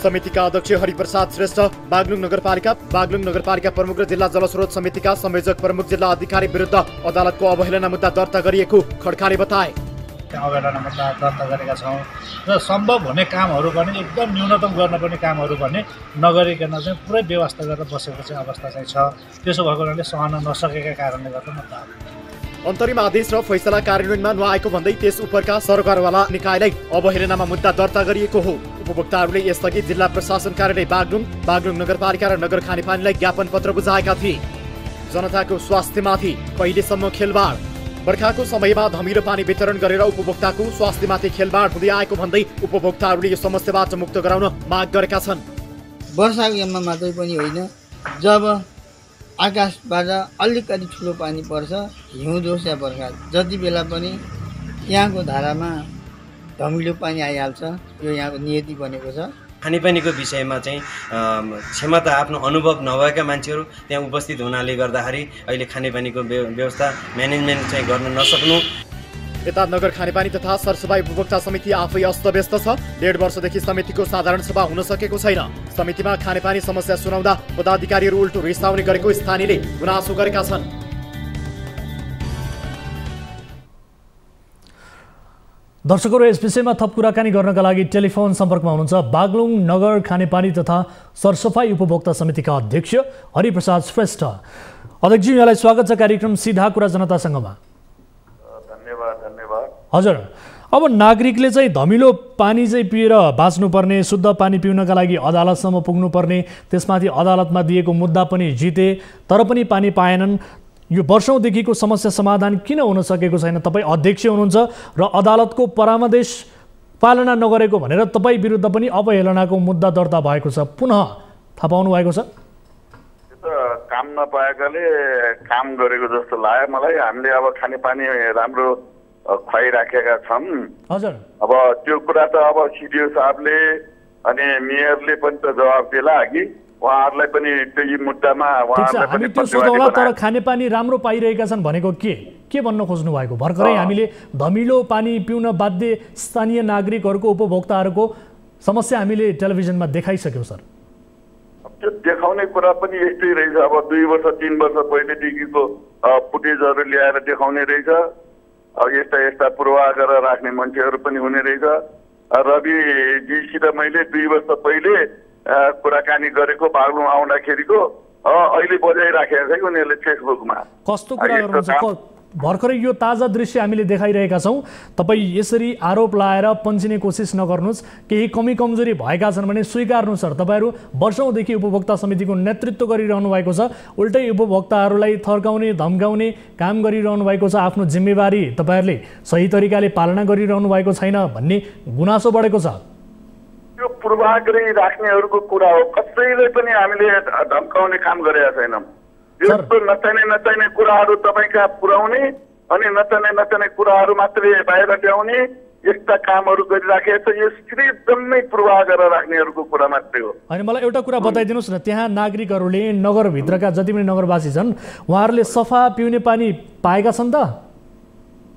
समितिका अध्यक्ष हरिप्रसाद श्रेष्ठ, बागलुङ नगरपालिका प्रमुख र जिल्ला जलस्रोत समितिका संयोजक प्रमुख जिल्ला अधिकारी विरुद्ध अदालतको अवहेलना मुद्दा दर्ता गरिएको खड्काले बताए। अवहेलना मुद्दा दर्ता गरेका छौँ र सम्भव हुने कामहरू पनि एकदम न्यूनतम गर्नुपर्ने कामहरू पनि नगरिकन चाहिँ पुरै व्यवस्था गरेर बसेको चाहिँ अवस्था चाहिँ छ। त्यसो भएको हुनाले सहन नसकेका कारणले गर्दा मुद्दा अन्तरिम आदेश र फैसला कार्यान्वयनमा नआएको भन्दै त्यस उपरका सरकारवाला निकायलाई अवहेलनामा मुद्दा दर्ता गरिएको हो। उपभोक्ताहरूले यसअघि जिल्ला प्रशासन कार्यालय बागलुङ नगरपालिका र नगर खानेपानीलाई ज्ञापन पत्र बुझाएका थिए। जनताको स्वास्थ्यमाथि कहिलेसम्म खेलबाड? बर्खाको समयमा धमिलो पानी वितरण गरेर उपभोक्ताको स्वास्थ्यमाथि खेलबाड हुँदै आएको भन्दै उपभोक्ताहरूले यो समस्याबाट मुक्त गराउन माग गरेका छन्। वर्षाको याममा मात्रै पनि होइन, जब आकाशबाट अलिकति ठुलो पानी पर्छ, हिउँदो या बर्खा जति बेला पनि यहाँको धारामा धमिलो पानी आइहाल्छ। यो यहाँको नियति बनेको छ। खानेपानीको विषयमा चाहिँ क्षमता आफ्नो अनुभव नभएका मान्छेहरू त्यहाँ उपस्थित हुनाले गर्दाखेरि अहिले खानेपानीको व्यवस्था म्यानेजमेन्ट चाहिँ गर्न नसक्नु। यता नगर खानेपानी तथा सरसफाई उपभोक्ता समिति आफै अस्तव्यस्त छ। 1.5 वर्षदेखि समितिको साधारण सभा हुन सकेको छैन। समितिमा खानेपानी समस्या सुनाउँदा पदाधिकारीहरू उल्टो रिसाउने गरेको स्थानीयले गुनासो गरेका छन्। दर्शकहरू यस विषयमा थप कुराकानी गर्नका लागि टेलिफोन सम्पर्कमा हुनुहुन्छ बागलुङ नगर खानेपानी तथा सरसफाई उपभोक्ता समितिका अध्यक्ष हरिप्रसाद श्रेष्ठ। अध्यक्षजी, यहाँलाई स्वागत छ कार्यक्रम सीधा कुरा जनतासँगमा। धन्यवाद। हजुर, अब नागरिकले चाहिँ धमिलो पानी चाहिँ पिएर बाँच्नुपर्ने, शुद्ध पानी पिउनका लागि अदालतसम्म पुग्नुपर्ने, त्यसमाथि अदालतमा दिएको मुद्दा पनि जिते तर पनि पानी पाएनन्। यो वर्षौँदेखिको समस्या समाधान किन हुन सकेको छैन? तपाईँ अध्यक्ष हुनुहुन्छ र अदालतको परामर्श पालना नगरेको भनेर तपाईँ विरुद्ध पनि अवहेलनाको मुद्दा दर्ता भएको छ, पुनः थाहा पाउनु भएको छ? काम नपाएकाले काम गरेको जस्तो लाग्यो मलाई। हामीले अब खानेपानी राम्रो खुवाइराखेका छौँ। हजुर, अब त्यो कुरा त अब सिडिओ साहबले अनि मेयरले पनि त जवाब दिला कि उहाँहरूलाई पनि त्यही मुद्दामा हामी त्यो सोधौँला। तर खानेपानी राम्रो पाइरहेका छन् भनेको के भन्न खोज्नु भएको? भर्खरै हामीले धमिलो पानी पिउन बाध्य स्थानीय नागरिकहरूको उपभोक्ताहरूको समस्या हामीले टेलिभिजनमा देखाइसक्यौँ सर। त्यो देखाउने कुरा पनि यस्तै रहेछ। अब 2 वर्ष 3 वर्ष पहिलेदेखिको फुटेजहरू ल्याएर देखाउने रहेछ। अब यस्ता पूर्वाग्रह गरेर राख्ने मान्छेहरू पनि हुने रहेछ। रविजीसित मैले 2 वर्ष पहिले कुराकानी गरेको बागलुङ आउँदाखेरिको अहिले बजाइराखेका छ उनीहरूले फेसबुकमा। कस्तो कुरा गर्नुहुन्छ? भर्खरै यो ताजा दृश्य हामीले देखाइरहेका छौँ। तपाईँ यसरी आरोप लाएर पन्चिने कोसिस नगर्नुहोस्। केही कमी कमजोरी भएका छन् भने स्वीकार्नु सर। तपाईँहरू वर्षौँदेखि उपभोक्ता समितिको नेतृत्व गरिरहनु भएको छ, उल्टै उपभोक्ताहरूलाई थर्काउने धम्काउने काम गरिरहनु भएको छ। आफ्नो जिम्मेवारी तपाईँहरूले सही तरिकाले पालना गरिरहनु भएको छैन भन्ने गुनासो बढेको छ। त्यो पूर्वाग्रही राख्नेहरूको कुरा हो। कसैले पनि हामीले धम्काउने काम गरेका छैनौँ। यस्तो नचाहिने कुराहरू तपाईँ कहाँ पुर्याउने अनि नचाहिने कुराहरू मात्रै बाहिर ल्याउने यस्ता कामहरू गरिराखेको छ। यो सिर्फ जम्मै पूर्वाग्रह राख्नेहरूको कुरा मात्रै हो। अनि मलाई एउटा कुरा बताइदिनुहोस् न, त्यहाँ नागरिकहरूले नगरभित्रका जति पनि नगरवासी छन् उहाँहरूले सफा पिउने पानी पाएका छन् त?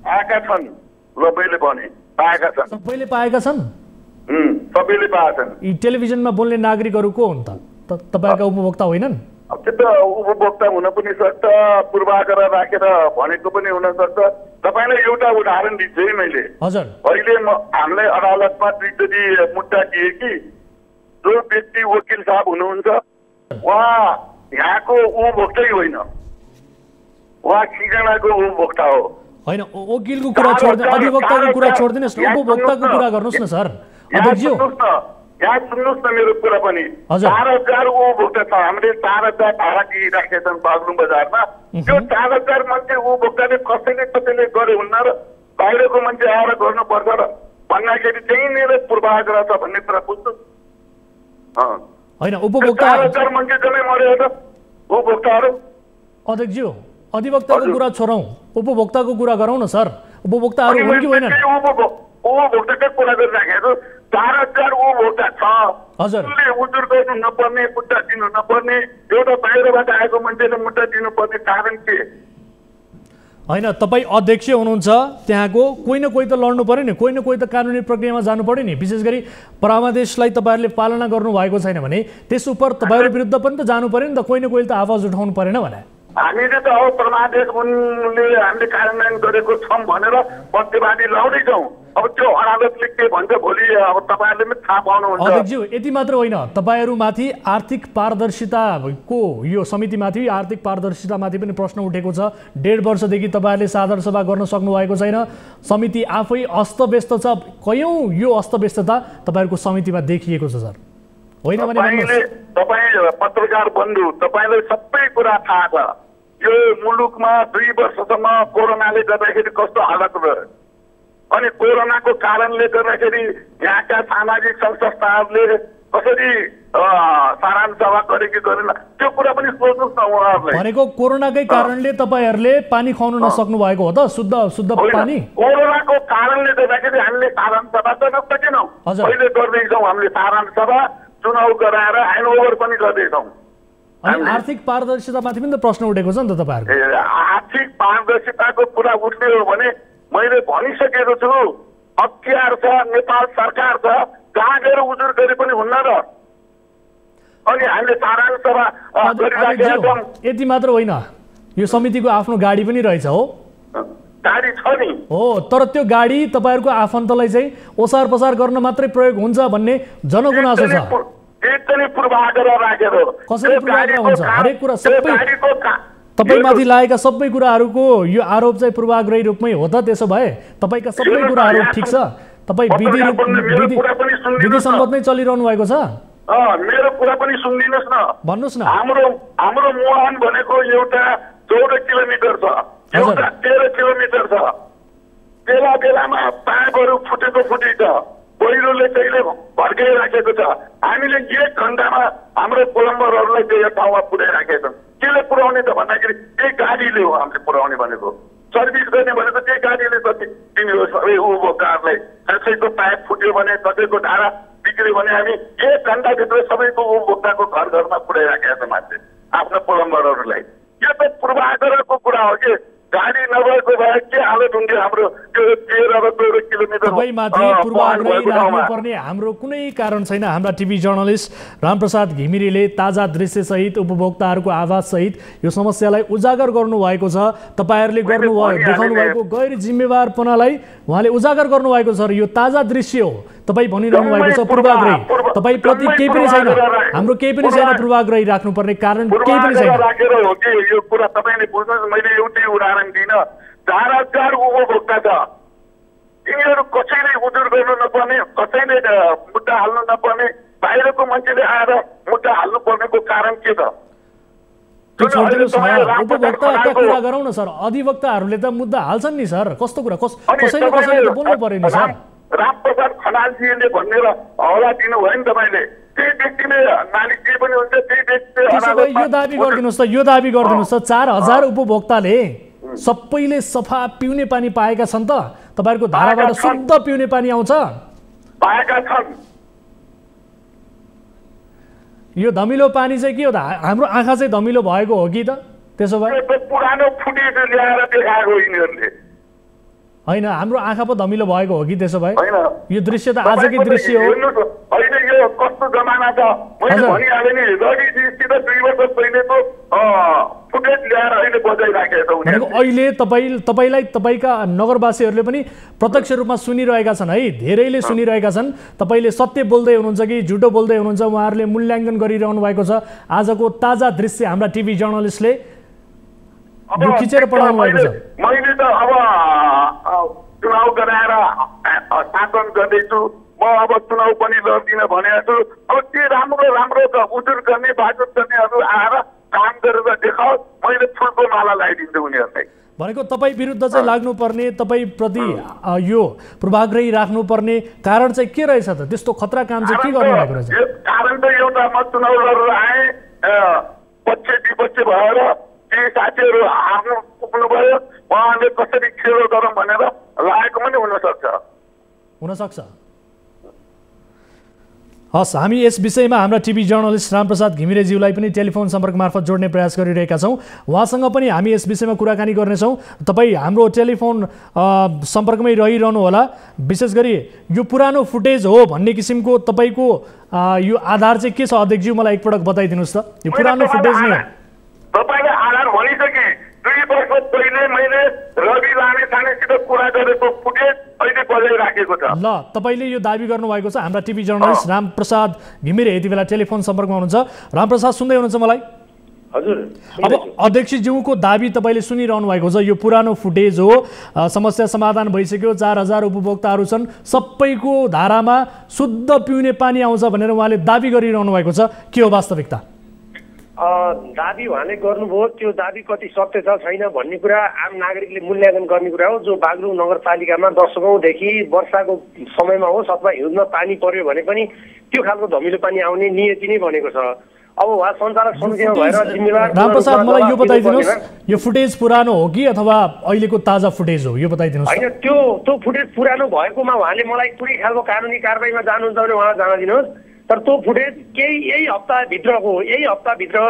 पाएका छन्। सबैले भने पाएका छन्। सबैले पाएका छन्? सबैले पाएका छन्। यी टेलिभिजनमा बोल्ने नागरिकहरू को हुन् त? तपाईँका उपभोक्ता होइनन्? त्यो त उपभोक्ता हुन पनि सक्छ, पूर्वाग्रह राखेर भनेको पनि हुनसक्छ। तपाईँलाई एउटा उदाहरण दिन्छु है मैले। हजुर, अहिले हामीलाई अदालतमा 2 चोटि मुद्दा दिए कि जो व्यक्ति वकिल साहब हुनुहुन्छ उहाँ यहाँको उपभोक्तै होइन, उहाँ सिर्जनाको उपभोक्ता हो। होइन, वकिलको कुरा छोड्दै अधिवक्ताको कुरा छोडिदिनुहोस् न, उपभोक्ताको कुरा गर्नुहोस् न सर। अध्यक्षज्यू यहाँ सुन्नुहोस् न मेरो कुरा पनि। 4,000 उपभोक्ता छ। हामीले 4,000 भाडा दिइराखेका छन् बागलुङ बजारमा। त्यो 4,000 मान्छे उपभोक्ताले कसैले गरे हुन्न र बाहिरको मान्छे आएर गर्नुपर्छ र भन्दाखेरि त्यहीँनिर पूर्वाग्रह छ भन्ने कुरा बुझ्छु। होइन, उपभोक्ता 4,000 मान्छे जम्मै मर्यो त उपभोक्ताहरू। अध्यक्षज्यू, अधिवक्ताको कुरा छोडौँ, उपभोक्ताको कुरा गरौँ न सर। उपभोक्ताहरू हुन् कि होइनन्? उपभोक्ताकै कुरा गरिराखेको 4,000 उपभोक्ता छ। हजुर, उजुर गर्नु नपर्ने, मुद्दा दिनु नपर्ने, एउटा बाहिरबाट आएको मान्छेले मुद्दा दिनुपर्ने कारण के? होइन, तपाईँ अध्यक्ष हुनुहुन्छ, त्यहाँको कोही न कोही त लड्नु पर्यो नि, कोही न कोही त कानुनी प्रक्रियामा जानु पर्यो नि। विशेष गरी परामर्शलाई तपाईँहरूले पालना गर्नु भएको छैन भने त्यस उप तपाईँहरू विरुद्ध पनि त जानु पर्यो नि त, कोही न कोही त आवाज उठाउनु परेन भने। हामीले त अब परमादेश उनले हामीले कार्यान्वयन गरेको छौँ भनेर प्रतिवादी लाउँदैछौँ। अब त्यो अदालतले के भन्छ भोलि अब तपाईँहरूले पनि थाहा पाउनुहुन्छ। अध्यक्षज्यू, यति मात्र होइन, तपाईँहरूमाथि आर्थिक पारदर्शिताको यो समितिमाथि आर्थिक पारदर्शितामाथि पनि प्रश्न उठेको छ। 1.5 वर्षदेखि तपाईँहरूले साधारण सभा गर्न सक्नु भएको छैन। समिति आफै अस्तव्यस्त छ। कयौँ यो अस्तव्यस्तता तपाईँहरूको समितिमा देखिएको छ सर, होइन भने? तपाईँ पत्रकार बन्धु, तपाईँलाई सबै कुरा थाहा छ। यो मुलुकमा 2 वर्षसम्म कोरोनाले गर्दाखेरि कस्तो हालत रह्यो अनि कोरोनाको कारणले गर्दाखेरि यहाँका सामाजिक संस्थाहरूले कसरी सारांश सभा गरे कि गरेन त्यो कुरा पनि सोच्नुहोस् न उहाँहरूले। भनेको कोरोनाकै कारणले तपाईँहरूले पानी खुवाउन नसक्नु भएको हो त? शुद्ध पानी कोरोनाको कारणले गर्दाखेरि हामीले सारांश सभा गर्न सकेनौँ। अहिले गर्दैछौँ हामीले सारांश सभा, चुनाव गराएर ह्यान्डओभर पनि गर्दैछौँ। आर्थिक पारदर्शितामाथि पनि त प्रश्न उठेको छ नि त तपाईँहरूको? आर्थिक पारदर्शिताको कुरा उठ्ने हो भने मैले भनिसकेको छु, अख्तियार छ, नेपाल सरकार छ, कहाँ गएर उजुर गरे पनि हुन्न र। अनि हामीले सारांश सभा गरिराखेका छौँ। यति मात्र होइन, यो समितिको आफ्नो गाडी पनि रहेछ हो? गाडी छ नि हो, तर त्यो गाडी तपाईहरुको आफन्तलाई चाहिँ ओसार पसार गर्न मात्रै प्रयोग हुन्छ भन्ने जनगुनासो छ। एकदमै पूर्वाग्रह राखेर कसरी पूर्वाग्रह हुन्छ? हरेक कुरा सबै तपाईमाथि लागेका सबै कुराहरुको यो आरोप चाहिँ पूर्वाग्रही रूपमै हो त? त्यसो भए तपाईका सबै कुराहरु ठीक छ? तपाई विधि सम्मत नै चलिरहनु भएको छ? मेरो कुरा पनि सुनिदिनुस् न, भन्नुस् न। हाम्रो मुहान भनेको एउटा 14 किलोमिटर छ, एउटा 13 किलोमिटर छ। बेला बेलामा पाइपहरू फुटेको छ, पहिरोले कहिले भड्काइराखेको छ। हामीले 1 घण्टामा हाम्रो प्लम्बरहरूलाई त्यो ठाउँमा पुर्याइराखेका छौँ। केले पुर्याउने त भन्दाखेरि त्यही गाडीले हो हामीले पुर्याउने भनेको। सर्भिस गर्ने भनेको त्यही गाडीले जति तिमीहरू सबै उपभोक्ताहरूलाई कसैको पाइप फुट्यो भने कसैको धारा बिग्रियो भने हामी 1 घण्टाभित्र सबैको उपभोक्ताको घर घरमा पुर्याइराखेका छौँ मान्छे आफ्नो प्लम्बरहरूलाई। यो त पूर्वाग्रहको कुरा हो कि गाडी नभएको भए के हालत हुन्थ्यो हाम्रो त्यो 13 र 14 किलोमिटर। तपाईमाथि पूर्वाग्रही राख्नुपर्ने हाम्रो कुनै कारण छैन। हाम्रा टिभी जर्नलिस्ट रामप्रसाद घिमिरेले ताजा दृश्यसहित उपभोक्ताहरूको आवाजसहित यो समस्यालाई उजागर गर्नुभएको छ। तपाईँहरूले देखाउनु भएको गैर जिम्मेवारपनालाई उहाँले उजागर गर्नुभएको छ र यो ताजा दृश्य हो। तपाईँ भनिरहनु भएको छ पूर्वाग्रही, तपाईँ प्रति केही पनि छैन, हाम्रो केही पनि छैन पूर्वाग्रही राख्नुपर्ने कारण केही पनि छैन। यो कुरा तपाईँले बुझ्नुहोस्, मैले एउटै उदाहरण दिन 4000 उपभोक्ता छ। यिनीहरू कसैले उजुर गर्नु नपर्ने, कसैले मुद्दा हाल्नु नपर्ने, बाहिरको मान्छेले आएर मुद्दा हाल्नु पर्नेको कारण के त? उपभोक्ताका कुरा गरौँ न सर। अधिवक्ताहरूले त मुद्दा हाल्छन् नि सर। कस्तो कुरा? कसैले कसैले बोल्नु पर्यो नि सर। रामप्रसाद खनालजीले भनेर हवाला दिनुभयो नि तपाईँले। त्यही व्यक्तिले मालिक जे पनि हुन्छ त्यही व्यक्ति। यो दाबी गरिदिनुहोस् त, यो दाबी गरिदिनुहोस् त 4000 उपभोक्ताले सबैले सफा पिउने पानी पाएका छन् त? तपाईँहरूको धाराबाट शुद्ध पिउने पानी आउँछ? पाएका छन्। यो धमिलो पानी चाहिँ के हो त? हाम्रो आँखा चाहिँ धमिलो भएको हो कि त? त्यसो भए पुरानो फुटेज ल्याएर देखाएको यिनीहरूले होइन, हाम्रो आँखा पो धमिलो भएको हो कि? त्यसो भए यो दृश्य त आजकै दृश्य हो। अहिले यो कस्तो जमाना छ, मैले भनिहालेँ नि, रविजीसित 2 वर्ष पहिलेको फुटेज ल्याएर अहिले बजाइराखेको छ। भनेको अहिले तपाईँलाई तपाईँका नगरवासीहरूले पनि प्रत्यक्ष रूपमा सुनिरहेका छन् है, धेरैले सुनिरहेका छन्। तपाईँले सत्य बोल्दै हुनुहुन्छ कि झुटो बोल्दै हुनुहुन्छ, उहाँहरूले मूल्याङ्कन गरिरहनु भएको छ। आजको ताजा दृश्य हाम्रा टिभी जर्नलिस्टले यो खिचेर पठाउनु भएको छ। मैले त अब चुनाव गराएर शासन गर्दैछु, म अब चुनाव पनि लड्दिन भनेको छु। अब के राम्रो राम्रो त उजुर गर्ने बाजुर गर्नेहरू आएर काम गरेर देखाओस्, मैले फुलको माला लगाइदिन्छु उनीहरूलाई। भनेको तपाईँ विरुद्ध चाहिँ लाग्नुपर्ने, तपाईँ प्रति यो पूर्वाग्रही राख्नुपर्ने कारण चाहिँ के रहेछ त? त्यस्तो खतरा काम चाहिँ के गर्नुभएको रहेछ? कारण त एउटा, म चुनाव लडेर आएँ, पक्ष विपक्ष भएर केही साथीहरू आफ्नो पुग्नु भयो, उहाँले कसरी खेलो गरौँ भनेर लागेको पनि हुनसक्छ। हस्, हामी यस विषयमा हाम्रा टिभी जर्नलिस्ट रामप्रसाद घिमिरेज्यूलाई पनि टेलिफोन सम्पर्क मार्फत जोड्ने प्रयास गरिरहेका छौँ। उहाँसँग पनि हामी यस विषयमा कुराकानी गर्नेछौँ। तपाईँ हाम्रो टेलिफोन सम्पर्कमै रहिरहनु होला। विशेष गरी यो पुरानो फुटेज हो भन्ने किसिमको तपाईँको यो आधार चाहिँ के छ अध्यक्षज्यू? मलाई एकपटक बताइदिनुहोस् त। यो पुरानो फुटेज नै हो? तपाईँले आधार भनिसके 2 वर्ष पहिले मैले रवि लामेछानेसित कुरा गरेको फुटेज अहिले बजाइराखेको छ। ल, तपाईँले यो दाबी गर्नुभएको छ। हाम्रा टिभी जर्नलिस्ट रामप्रसाद घिमिरे यति बेला टेलिफोन सम्पर्कमा हुनुहुन्छ। रामप्रसाद सुन्दै हुनुहुन्छ मलाई? हजुर। अब अध्यक्षज्यूको दाबी तपाईँले सुनिरहनु भएको छ, यो पुरानो फुटेज हो, समस्या समाधान भइसक्यो, 4000 उपभोक्ताहरू छन्, सबैको धारामा शुद्ध पिउने पानी आउँछ भनेर उहाँले दाबी गरिरहनु भएको छ। के हो वास्तविकता? दाबी उहाँले गर्नुभयो, त्यो दाबी कति सत्य छ छैन भन्ने कुरा आम नागरिकले मूल्याङ्कन गर्ने कुरा हो। जो बागलुङ नगरपालिकामा दशकौँदेखि वर्षाको समयमा होस् अथवा हिउँदमा पानी पर्यो भने पनि त्यो खालको धमिलो पानी आउने नियति नै बनेको छ। अब उहाँ सञ्चालक समितिमा भएर जिम्मेवार। रामप्रसाद, मलाई यो बताइदिनुहोस्, यो फुटेज पुरानो हो कि अथवा अहिलेको ताजा फुटेज हो? यो बताइदिनुहोस्। होइन, त्यो फुटेज पुरानो भएकोमा उहाँले मलाई कुनै खालको कानुनी कारबाहीमा जानुहुन्छ भने उहाँ जान दिनुहोस्। तर त्यो फुटेज यही हप्ताभित्र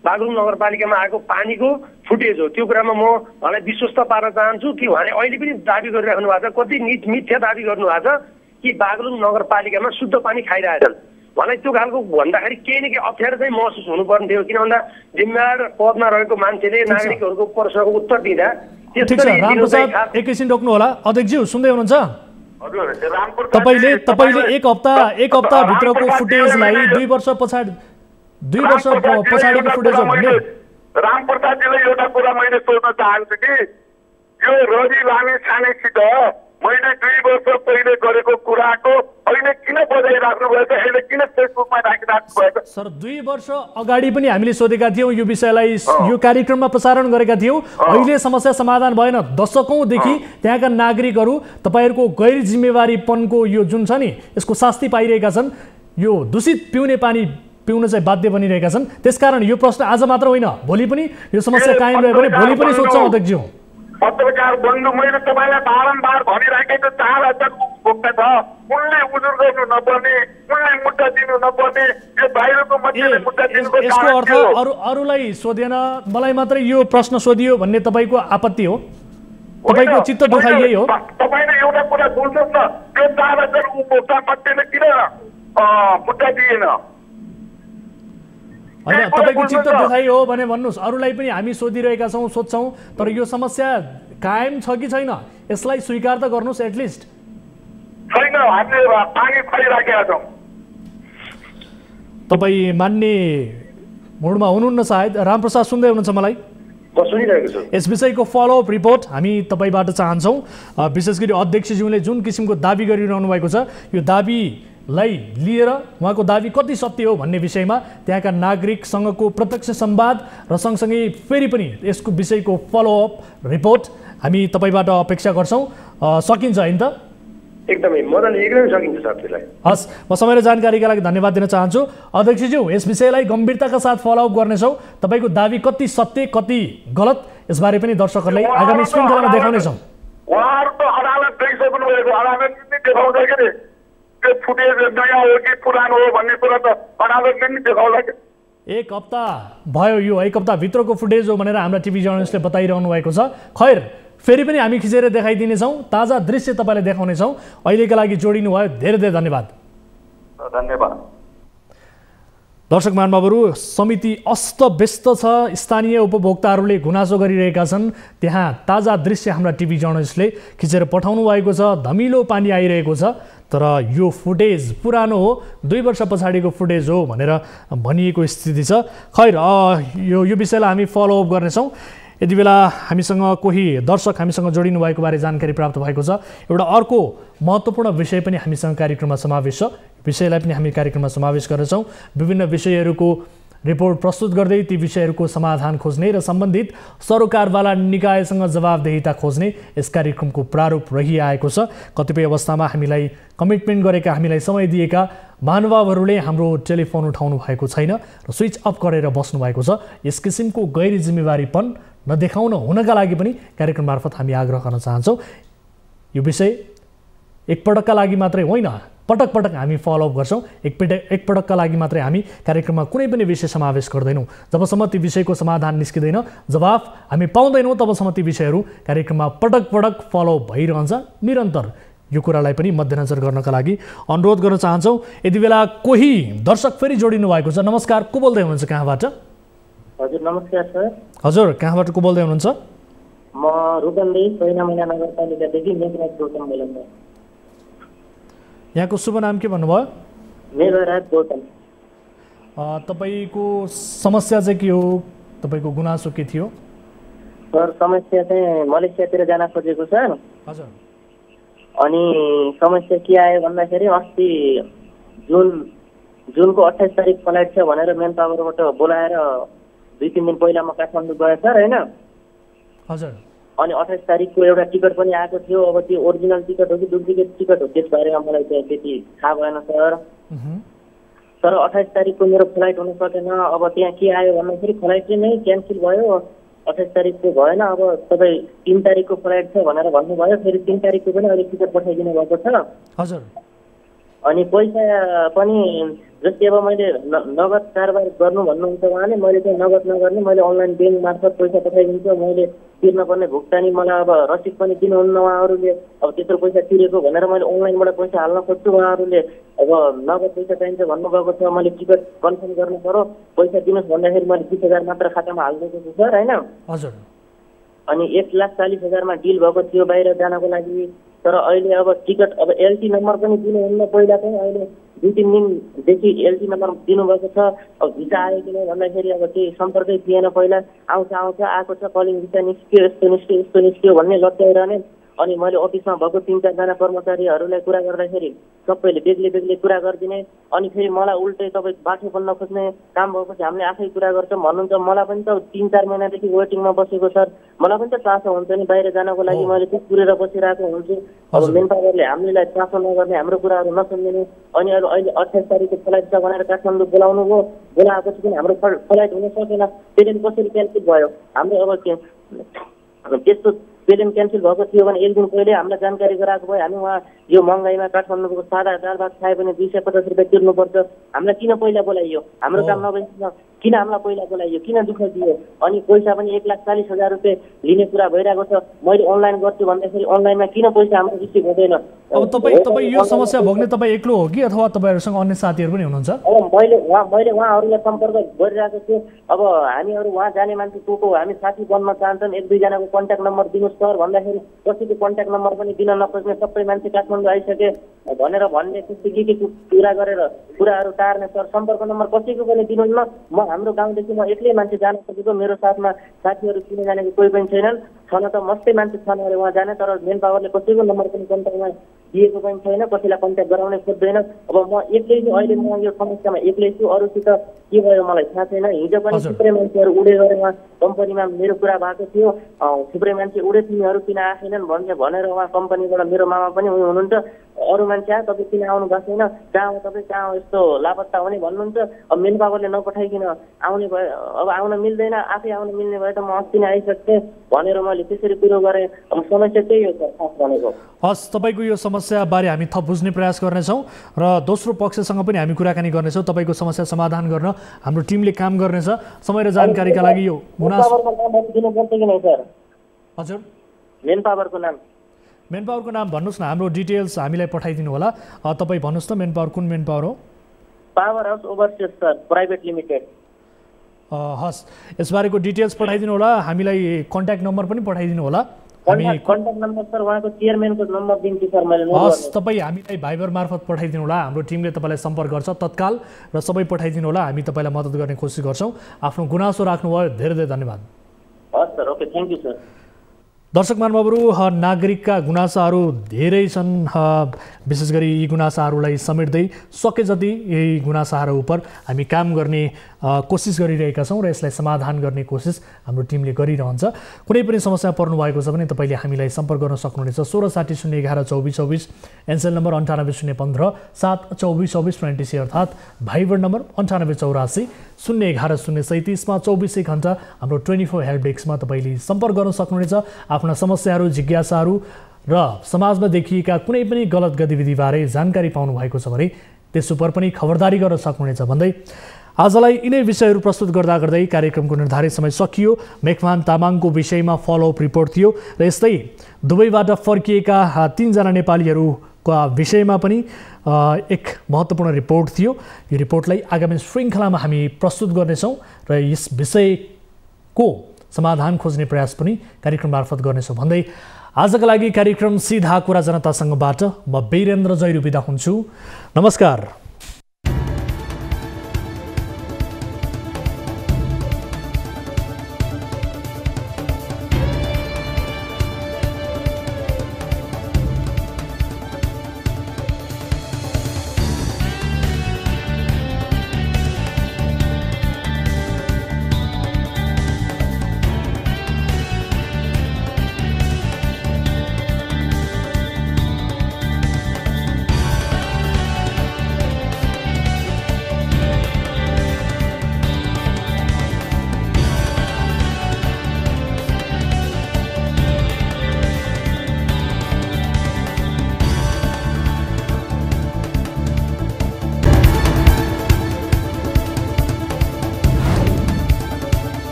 बागलुङ नगरपालिकामा आएको पानीको फुटेज हो। त्यो कुरामा म उहाँलाई विश्वस्त पार्न चाहन्छु कि उहाँले अहिले पनि दाबी गरिराख्नु भएको छ, कति मिथ्या दाबी गर्नु भएको छ कि बागलुङ नगरपालिकामा शुद्ध पानी खाइरहेछन्। उहाँलाई त्यो खालको भन्दाखेरि केही न केही अप्ठ्यारो चाहिँ महसुस हुनुपर्ने थियो। किन भन्दा जिम्मेवार पदमा रहेको मान्छेले नागरिकहरूको प्रश्नको उत्तर दिँदा ठिक छ रामप्रसाद एकैछिन रोक्नु होला अध्यक्षज्यू सुन्दै हुनुहुन्छ तपाईले एक हप्ता भित्रको फुटेजलाई 2 वर्ष पछाडिको फुटेज हो भन्ने रामप्रसादजीले एउटा कुरा मैले सोध्न चाहन्छु कि यो रवि लामी छानेसित मैले 2 वर्ष पहिले गरेको कुराको अहिले किन बजाइराख्नु भएको अहिले किन फेसबुकमा राखिराख्नु भएको सर 2 वर्ष अगाडि पनि हामीले सोधेका थियौँ यो विषयलाई यो कार्यक्रममा प्रसारण गरेका थियौँ अहिले समस्या समाधान भएन दशकौंदेखि त्यहाँका नागरिकहरू तपाईहरुको गैर जिम्मेवारीपनको यो जुन छ नि यसको शास्ति पाइरहेका छन् यो दूषित पिउने पानी पिउन चाहिँ बाध्य बनिरहेका छन् त्यसकारण यो प्रश्न आज मात्र होइन भोलि पनि यो समस्या कायम रह्यो भने भोलि पनि सोध्छौँ अध्यक्षज्यू पत्रकार बन्धु मैले तपाईलाई बारम्बार भनिराखेको 4000 उपभोक्ता छ उनले उजुर गर्नु नपर्ने उनले मुद्दा दिनु नपर्ने यो बाहिरको मान्छेले मुद्दा दिनुको यसको अर्थ अरूलाई सोधेन मलाई मात्रै यो प्रश्न सोधियो भन्ने तपाईको आपत्ति हो तपाईको चित्त दुखाइ यही हो तपाईले एउटा कुरा बुझ्नुहोस् न त्यो 4000 उपभोक्ता मध्येले किन मुद्दा दिएन हैन तपाईको चित्त दुखाइ हो भने भन्नुस् अरूलाई पनि हामी सोधिरहेका छौं सोध्छौं तर यो समस्या कायम छ कि छैन यसलाई स्वीकार त गर्नुस् एटलिस्ट छैन हामीले पानी खरिराखेका छौं तपाई मान्ने मोडमा हुनुहुन्न सायद रामप्रसाद सुन्दै हुनुहुन्छ मलाई म सुनिरहेको छु यस विषयको फलोअप रिपोर्ट हामी तपाईबाट चाहन्छौं विशेष गरी अध्यक्षज्यूले जुन किसिमको दाबी गरिरहनु भएको छ यो दाबी लाई लिएर उहाँको दाबी कति सत्य हो भन्ने विषयमा त्यहाँका नागरिकसँगको प्रत्यक्ष संवाद र सँगसँगै फेरि पनि यसको विषयको फलोअप रिपोर्ट हामी तपाईबाट अपेक्षा गर्छौं सकिन्छ हैन त एकदमै मदन एकदमै सकिन्छ सर त्यसलाई हस् म समय र जानकारीका लागि धन्यवाद दिन चाहन्छु अध्यक्षज्यू यस विषयलाई गम्भीरताका साथ फलोअप गर्नेछौं तपाईको दाबी कति सत्य कति गलत यसबारे पनि दर्शकहरूलाई आगामी श्रृङ्खलामा देखाउनेछौं उहाँहरुको अदालत गइसक्नु भएको अदालतले नि देखाउँछ के त्यो फुटेज नयाँ हो कि पुरानो हो भन्ने कुरा त अदालतले नि देखाउला के एक हप्ता भयो यो एक हप्ता भित्रको फुटेज हो भनेर हाम्रा टिभी जर्नलिस्टले बताइरहनु भएको छ खैर फेरि पनि हामी खिचेर देखाइदिनेछौं ताजा दृश्य तपाईलाई देखाउनेछौं अहिलेका लागि जोडिनु भयो धेरै धेरै धन्यवाद धन्यवाद दर्शक महानुभावहरू समिति अस्तव्यस्त छ स्थानीय उपभोक्ताहरूले गुनासो गरिरहेका छन् त्यहाँ ताजा दृश्य हाम्रा टिभी जर्नलिस्टले खिचेर पठाउनु भएको छ धमिलो पानी आइरहेको छ तर यो फुटेज पुरानो हो 2 वर्ष पछाडिको फुटेज हो भनेर भनिएको स्थिति छ खैर यो विषयलाई हामी फलोअप गर्नेछौं यति बेला हामीसँग कोही दर्शक हामीसँग जोडिनु भएको बारे जानकारी प्राप्त भएको छ एउटा अर्को महत्त्वपूर्ण विषय पनि हामीसँग कार्यक्रममा समावेश छ विषयलाई पनि हामी कार्यक्रममा समावेश गर्छौं विभिन्न विषयहरूको रिपोर्ट प्रस्तुत गर्दै ती विषयहरूको समाधान खोज्ने र सम्बन्धित सरकारवाला निकायसँग जवाबदेहिता खोज्ने यस कार्यक्रमको प्रारूप रहिआएको छ कतिपय अवस्थामा हामीलाई कमिटमेन्ट गरेका हामीलाई समय दिएका महानुभावहरूले हाम्रो टेलिफोन उठाउनु भएको छैन र स्विच अफ गरेर बस्नु भएको छ यस किसिमको गैर जिम्मेवारीपन नदेखाउन हुनका लागि पनि कार्यक्रम मार्फत हामी आग्रह गर्न चाहन्छौं यो विषय एकपटकका लागि मात्रै होइन पटक पटक हामी फलोअप गर्छौं एकपटकका लागि मात्रै हामी कार्यक्रममा कुनै पनि विषय समावेश गर्दैनौं जबसम्म ती विषयको समाधान निस्किदैन जवाफ हामी पाउँदैनौं तबसम्म ती विषयहरू कार्यक्रममा पटक पटक फलोअप भइरहन्छ निरन्तर यो कुरालाई पनि मध्यनजर गर्नका लागि अनुरोध गर्न चाहन्छौं यति बेला कोही दर्शक फेरि जोडिनु भएको छ नमस्कार को बोल्दै हुनुहुन्छ कहाँबाट हजुर नमस्कार सर हजुर कहाँबाट को बोल्दै हुनुहुन्छ म रूपन्देही सैनामैना नगरपालिकादेखि मेघराज गौतम बोल्दैछु यहाँको शुभ नाम के भन्नुभयो मेघराज गौतम तपाईको समस्या चाहिँ के हो तपाईको गुनासो के थियो सर समस्या चाहिँ मलेसियातिर जान खोजेको सर हजुर अनि समस्या के आयो भन्दाखेरि अस्ति जुनको 28 तारिक फ्लाइट छ भनेर मेन पावरबाट बोलाएर 2-3 दिन पहिला म काठमाडौँ गएँ सर हैन हजुर अनि 28 तारिकको एउटा टिकट पनि आएको थियो अब त्यो ओरिजिनल टिकट हो कि डुप्लिकेट टिकट हो त्यस बारेमा मलाई चाहिँ त्यति थाहा भएन सर तर 28 तारिकको मेरो फ्लाइट हुन सकेन अब त्यहाँ के आयो भन्दाखेरि फ्लाइट नै क्यान्सल भयो 28 तारिकको भएन अब तपाईँ 3 तारिकको फ्लाइट छ भनेर भन्नुभयो फेरि 3 तारिकको पनि अहिले टिकट पठाइदिनु भएको छ हजुर अनि पैसा पनि जस्तै अब मैले नगद कारोबार गर्नु भन्नुहुन्छ उहाँले मैले चाहिँ नगद नगर्ने मैले अनलाइन ब्याङ्क मार्फत पैसा पठाइदिन्छु मैले तिर्नुपर्ने भुक्तानी मलाई अब रसिद पनि दिनुहुन्न उहाँहरूले अब त्यत्रो पैसा तिरेको भनेर मैले अनलाइनबाट पैसा हाल्न खोज्छु उहाँहरूले अब नगद पैसा चाहिन्छ भन्नुभएको छ मैले टिकट कन्फर्म गर्नु पर्यो पैसा दिनुहोस् भन्दाखेरि मैले 20,000 मात्र खातामा हालिदिएको छु सर हैन हजुर अनि 1,40,000 डिल भएको थियो बाहिर जानको लागि। तर अहिले अब टिकट अब एलटी नम्बर पनि दिनुहुन्न। पहिला चाहिँ अहिले 2-3 दिनदेखि एलटी नम्बर दिनुभएको छ। अब भिसा आयो कि नै भन्दाखेरि अब केही सम्पर्कै थिएन। पहिला आउँछ आएको छ, कलिङ भिसा निस्क्यो, यस्तो निस्क्यो भन्ने लट्याइरहने। अनि मैले अफिसमा भएको 3-4 जना कर्मचारीहरूलाई कुरा गर्दाखेरि सबैले बेग्लै कुरा गरिदिने। अनि फेरि मलाई उल्टै तपाईँ बाठो बन्न खोज्ने, काम भएपछि हामीले आफै कुरा गर्छौँ भन्नुहुन्छ। मलाई पनि त 3-4 महिनादेखि वेटिङमा बसेको सर, मलाई पनि त चासो हुन्छ नि बाहिर जानको लागि। मैले चाहिँ कुरेर बसिरहेको हुन्छु। अब मेन पावरले हामीलाई चासो नगर्ने, हाम्रो कुराहरू नसुनिदिने। अनि अहिले 28 तारिकको फ्लाइट छ भनेर काठमाडौँ बोलाउनु भयो। बोलाएपछि पनि हाम्रो फ्लाइट हुन सकेन। त्यसले कसरी क्यान्सल भयो हाम्रो? अब त्यस्तो प्लेन क्यान्सल भएको थियो भने 1 दिन पहिले हामीलाई जानकारी गराएको भए हामी उहाँ यो महँगाइमा काठमाडौँको सादा दाल भात खाए पनि 250 रुपियाँ तिर्नुपर्छ। हामीलाई किन पहिला बोलाइयो? हाम्रो काम नभइसक्न किन हामीलाई पहिला बोलाइयो? किन दुःख दियो? अनि पैसा पनि 1,40,000 रुपियाँ लिने कुरा भइरहेको छ। मैले अनलाइन गर्छु भन्दाखेरि अनलाइनमा किन पैसा हाम्रो रिसिभ हुँदैन? अब तपाईँ यो समस्या भोग्ने तपाईँ एक्लो हो कि अथवा तपाईँहरूसँग अन्य साथीहरू पनि हुनुहुन्छ? अब मैले उहाँहरूलाई सम्पर्क गरिरहेको छु। अब हामीहरू वहाँ जाने मान्छे को हामी साथी बन्न चाहन्छन्, 1-2 जनाको कन्ट्याक्ट नम्बर दिनुहोस् सर भन्दाखेरि कसैको कन्ट्याक्ट नम्बर पनि दिन नखोज्ने, सबै मान्छे काठमाडौँ आइसके भनेर भन्ने, के कुरा गरेर कुराहरू टार्ने। सर सम्पर्क नम्बर कसैको पनि दिनुहुन्न। म हाम्रो गाउँदेखि म एक्लै मान्छे जान सकेको, मेरो साथमा साथीहरू किन जानेको कोही पनि छैनन्। छन त मस्तै मान्छे छन् अरे उहाँ जाने, तर मेन पावरले कसैको नम्बर पनि कन्ट्याक्टमा दिएको पनि छैन, कसैलाई कन्ट्याक्ट गराउनै खोज्दैन। अब म एक्लै छु, अहिले म यो समस्यामा एक्लै छु। अरूसित के भयो मलाई थाहा छैन। हिजो पनि थुप्रै मान्छेहरू उडे गरे उहाँ कम्पनीमा मेरो कुरा भएको थियो। थुप्रै मान्छे उडे, तिमीहरू किन आएनन् भनेर उहाँ कम्पनीबाट मेरो मामा पनि हुनुहुन्छ। अरू मान्छे आयो, तपाईँ किन आउनु भएको छैन, कहाँ हो तपाईँ, कहाँ हो, यस्तो लापत्ता हुने भन्नुहुन्छ। अब मेन पावरले नपठाइकन आउने भयो। अब आउन मिल्दैन, आफै आउन मिल्ने भए त म अस्ति नै आइसक्थेँ भनेर मैले त्यसरी कुरो गरेँ। अब समस्या त्यही हो सर खास भनेको। हस्, तपाईँको यो समस्याबारे हामी थप बुझ्ने प्रयास गर्नेछौँ र दोस्रो पक्षसँग पनि हामी कुराकानी गर्नेछौँ। तपाईँको समस्या समाधान गर्न हाम्रो टिमले काम गर्नेछ। समय र जानकारीका लागि यो हजुर मेन पावरको नाम भन्नुहोस् न, हाम्रो डिटेल्स हामीलाई पठाइदिनु होला। तपाईँ भन्नुहोस् न मेन पावर कुन मेन पावर हो? Power house overseas sir private limited. हस्, यसबारेको डिटेल्स पठाइदिनु होला। हामीलाई कन्ट्याक्ट नम्बर पनि पठाइदिनु होला। कन्ट्याक्ट नम्बर सर उहाँको चेयरम्यानको नम्बर दिन्छु सर मैले। हस्, तपाईँ हामीलाई भाइबर मार्फत पठाइदिनु होला। हाम्रो टिमले तपाईँलाई सम्पर्क गर्छ तत्काल र सबै पठाइदिनु होला। हामी तपाईँलाई मद्दत गर्ने कोसिस गर्छौँ। आफ्नो गुनासो राख्नुभयो, धेरै धेरै धन्यवाद। हस् sir, okay, thank you sir. दर्शक महानुभावहरू, नागरिकका गुनासाहरू धेरै छन्। विशेष गरी यी गुनासाहरूलाई समेट्दै सके जति यही गुनासाहरू उप हामी काम गर्ने कोसिस गरिरहेका छौँ र यसलाई समाधान गर्ने कोसिस हाम्रो टिमले गरिरहन्छ। कुनै पनि समस्या पर्नु भएको छ भने तपाईँले हामीलाई सम्पर्क गर्न सक्नुहुनेछ 1660112424, एनसेल नम्बर 980150 72424 अर्थात् भाइबर नम्बर 9884 011 037 24 घण्टा हाम्रो 24 हेल्प डेस्कमा तपाईँले सम्पर्क गर्न सक्नुहुनेछ। आफ्ना समस्याहरू, जिज्ञासाहरू र समाजमा देखिएका कुनै पनि गलत गतिविधिबारे जानकारी पाउनु भएको छ भने त्यस उप पनि खबरदारी गर्न सक्नुहुनेछ भन्दै आजलाई यिनै विषयहरू प्रस्तुत गर्दा गर्दै कार्यक्रमको निर्धारित समय सकियो। मेघमान तामाङको विषयमा फलोअप रिपोर्ट थियो र यस्तै दुबईबाट फर्किएका 3 जना नेपालीहरूका विषयमा पनि एक महत्त्वपूर्ण रिपोर्ट थियो। यो रिपोर्टलाई आगामी श्रृङ्खलामा हामी प्रस्तुत गर्नेछौँ र यस विषयको समाधान खोज्ने प्रयास पनि कार्यक्रम मार्फत गर्नेछौँ भन्दै आजका लागि कार्यक्रम सिधा कुरा जनतासँगबाट म वीरेन्द्र जैरू बिदा हुन्छु। नमस्कार।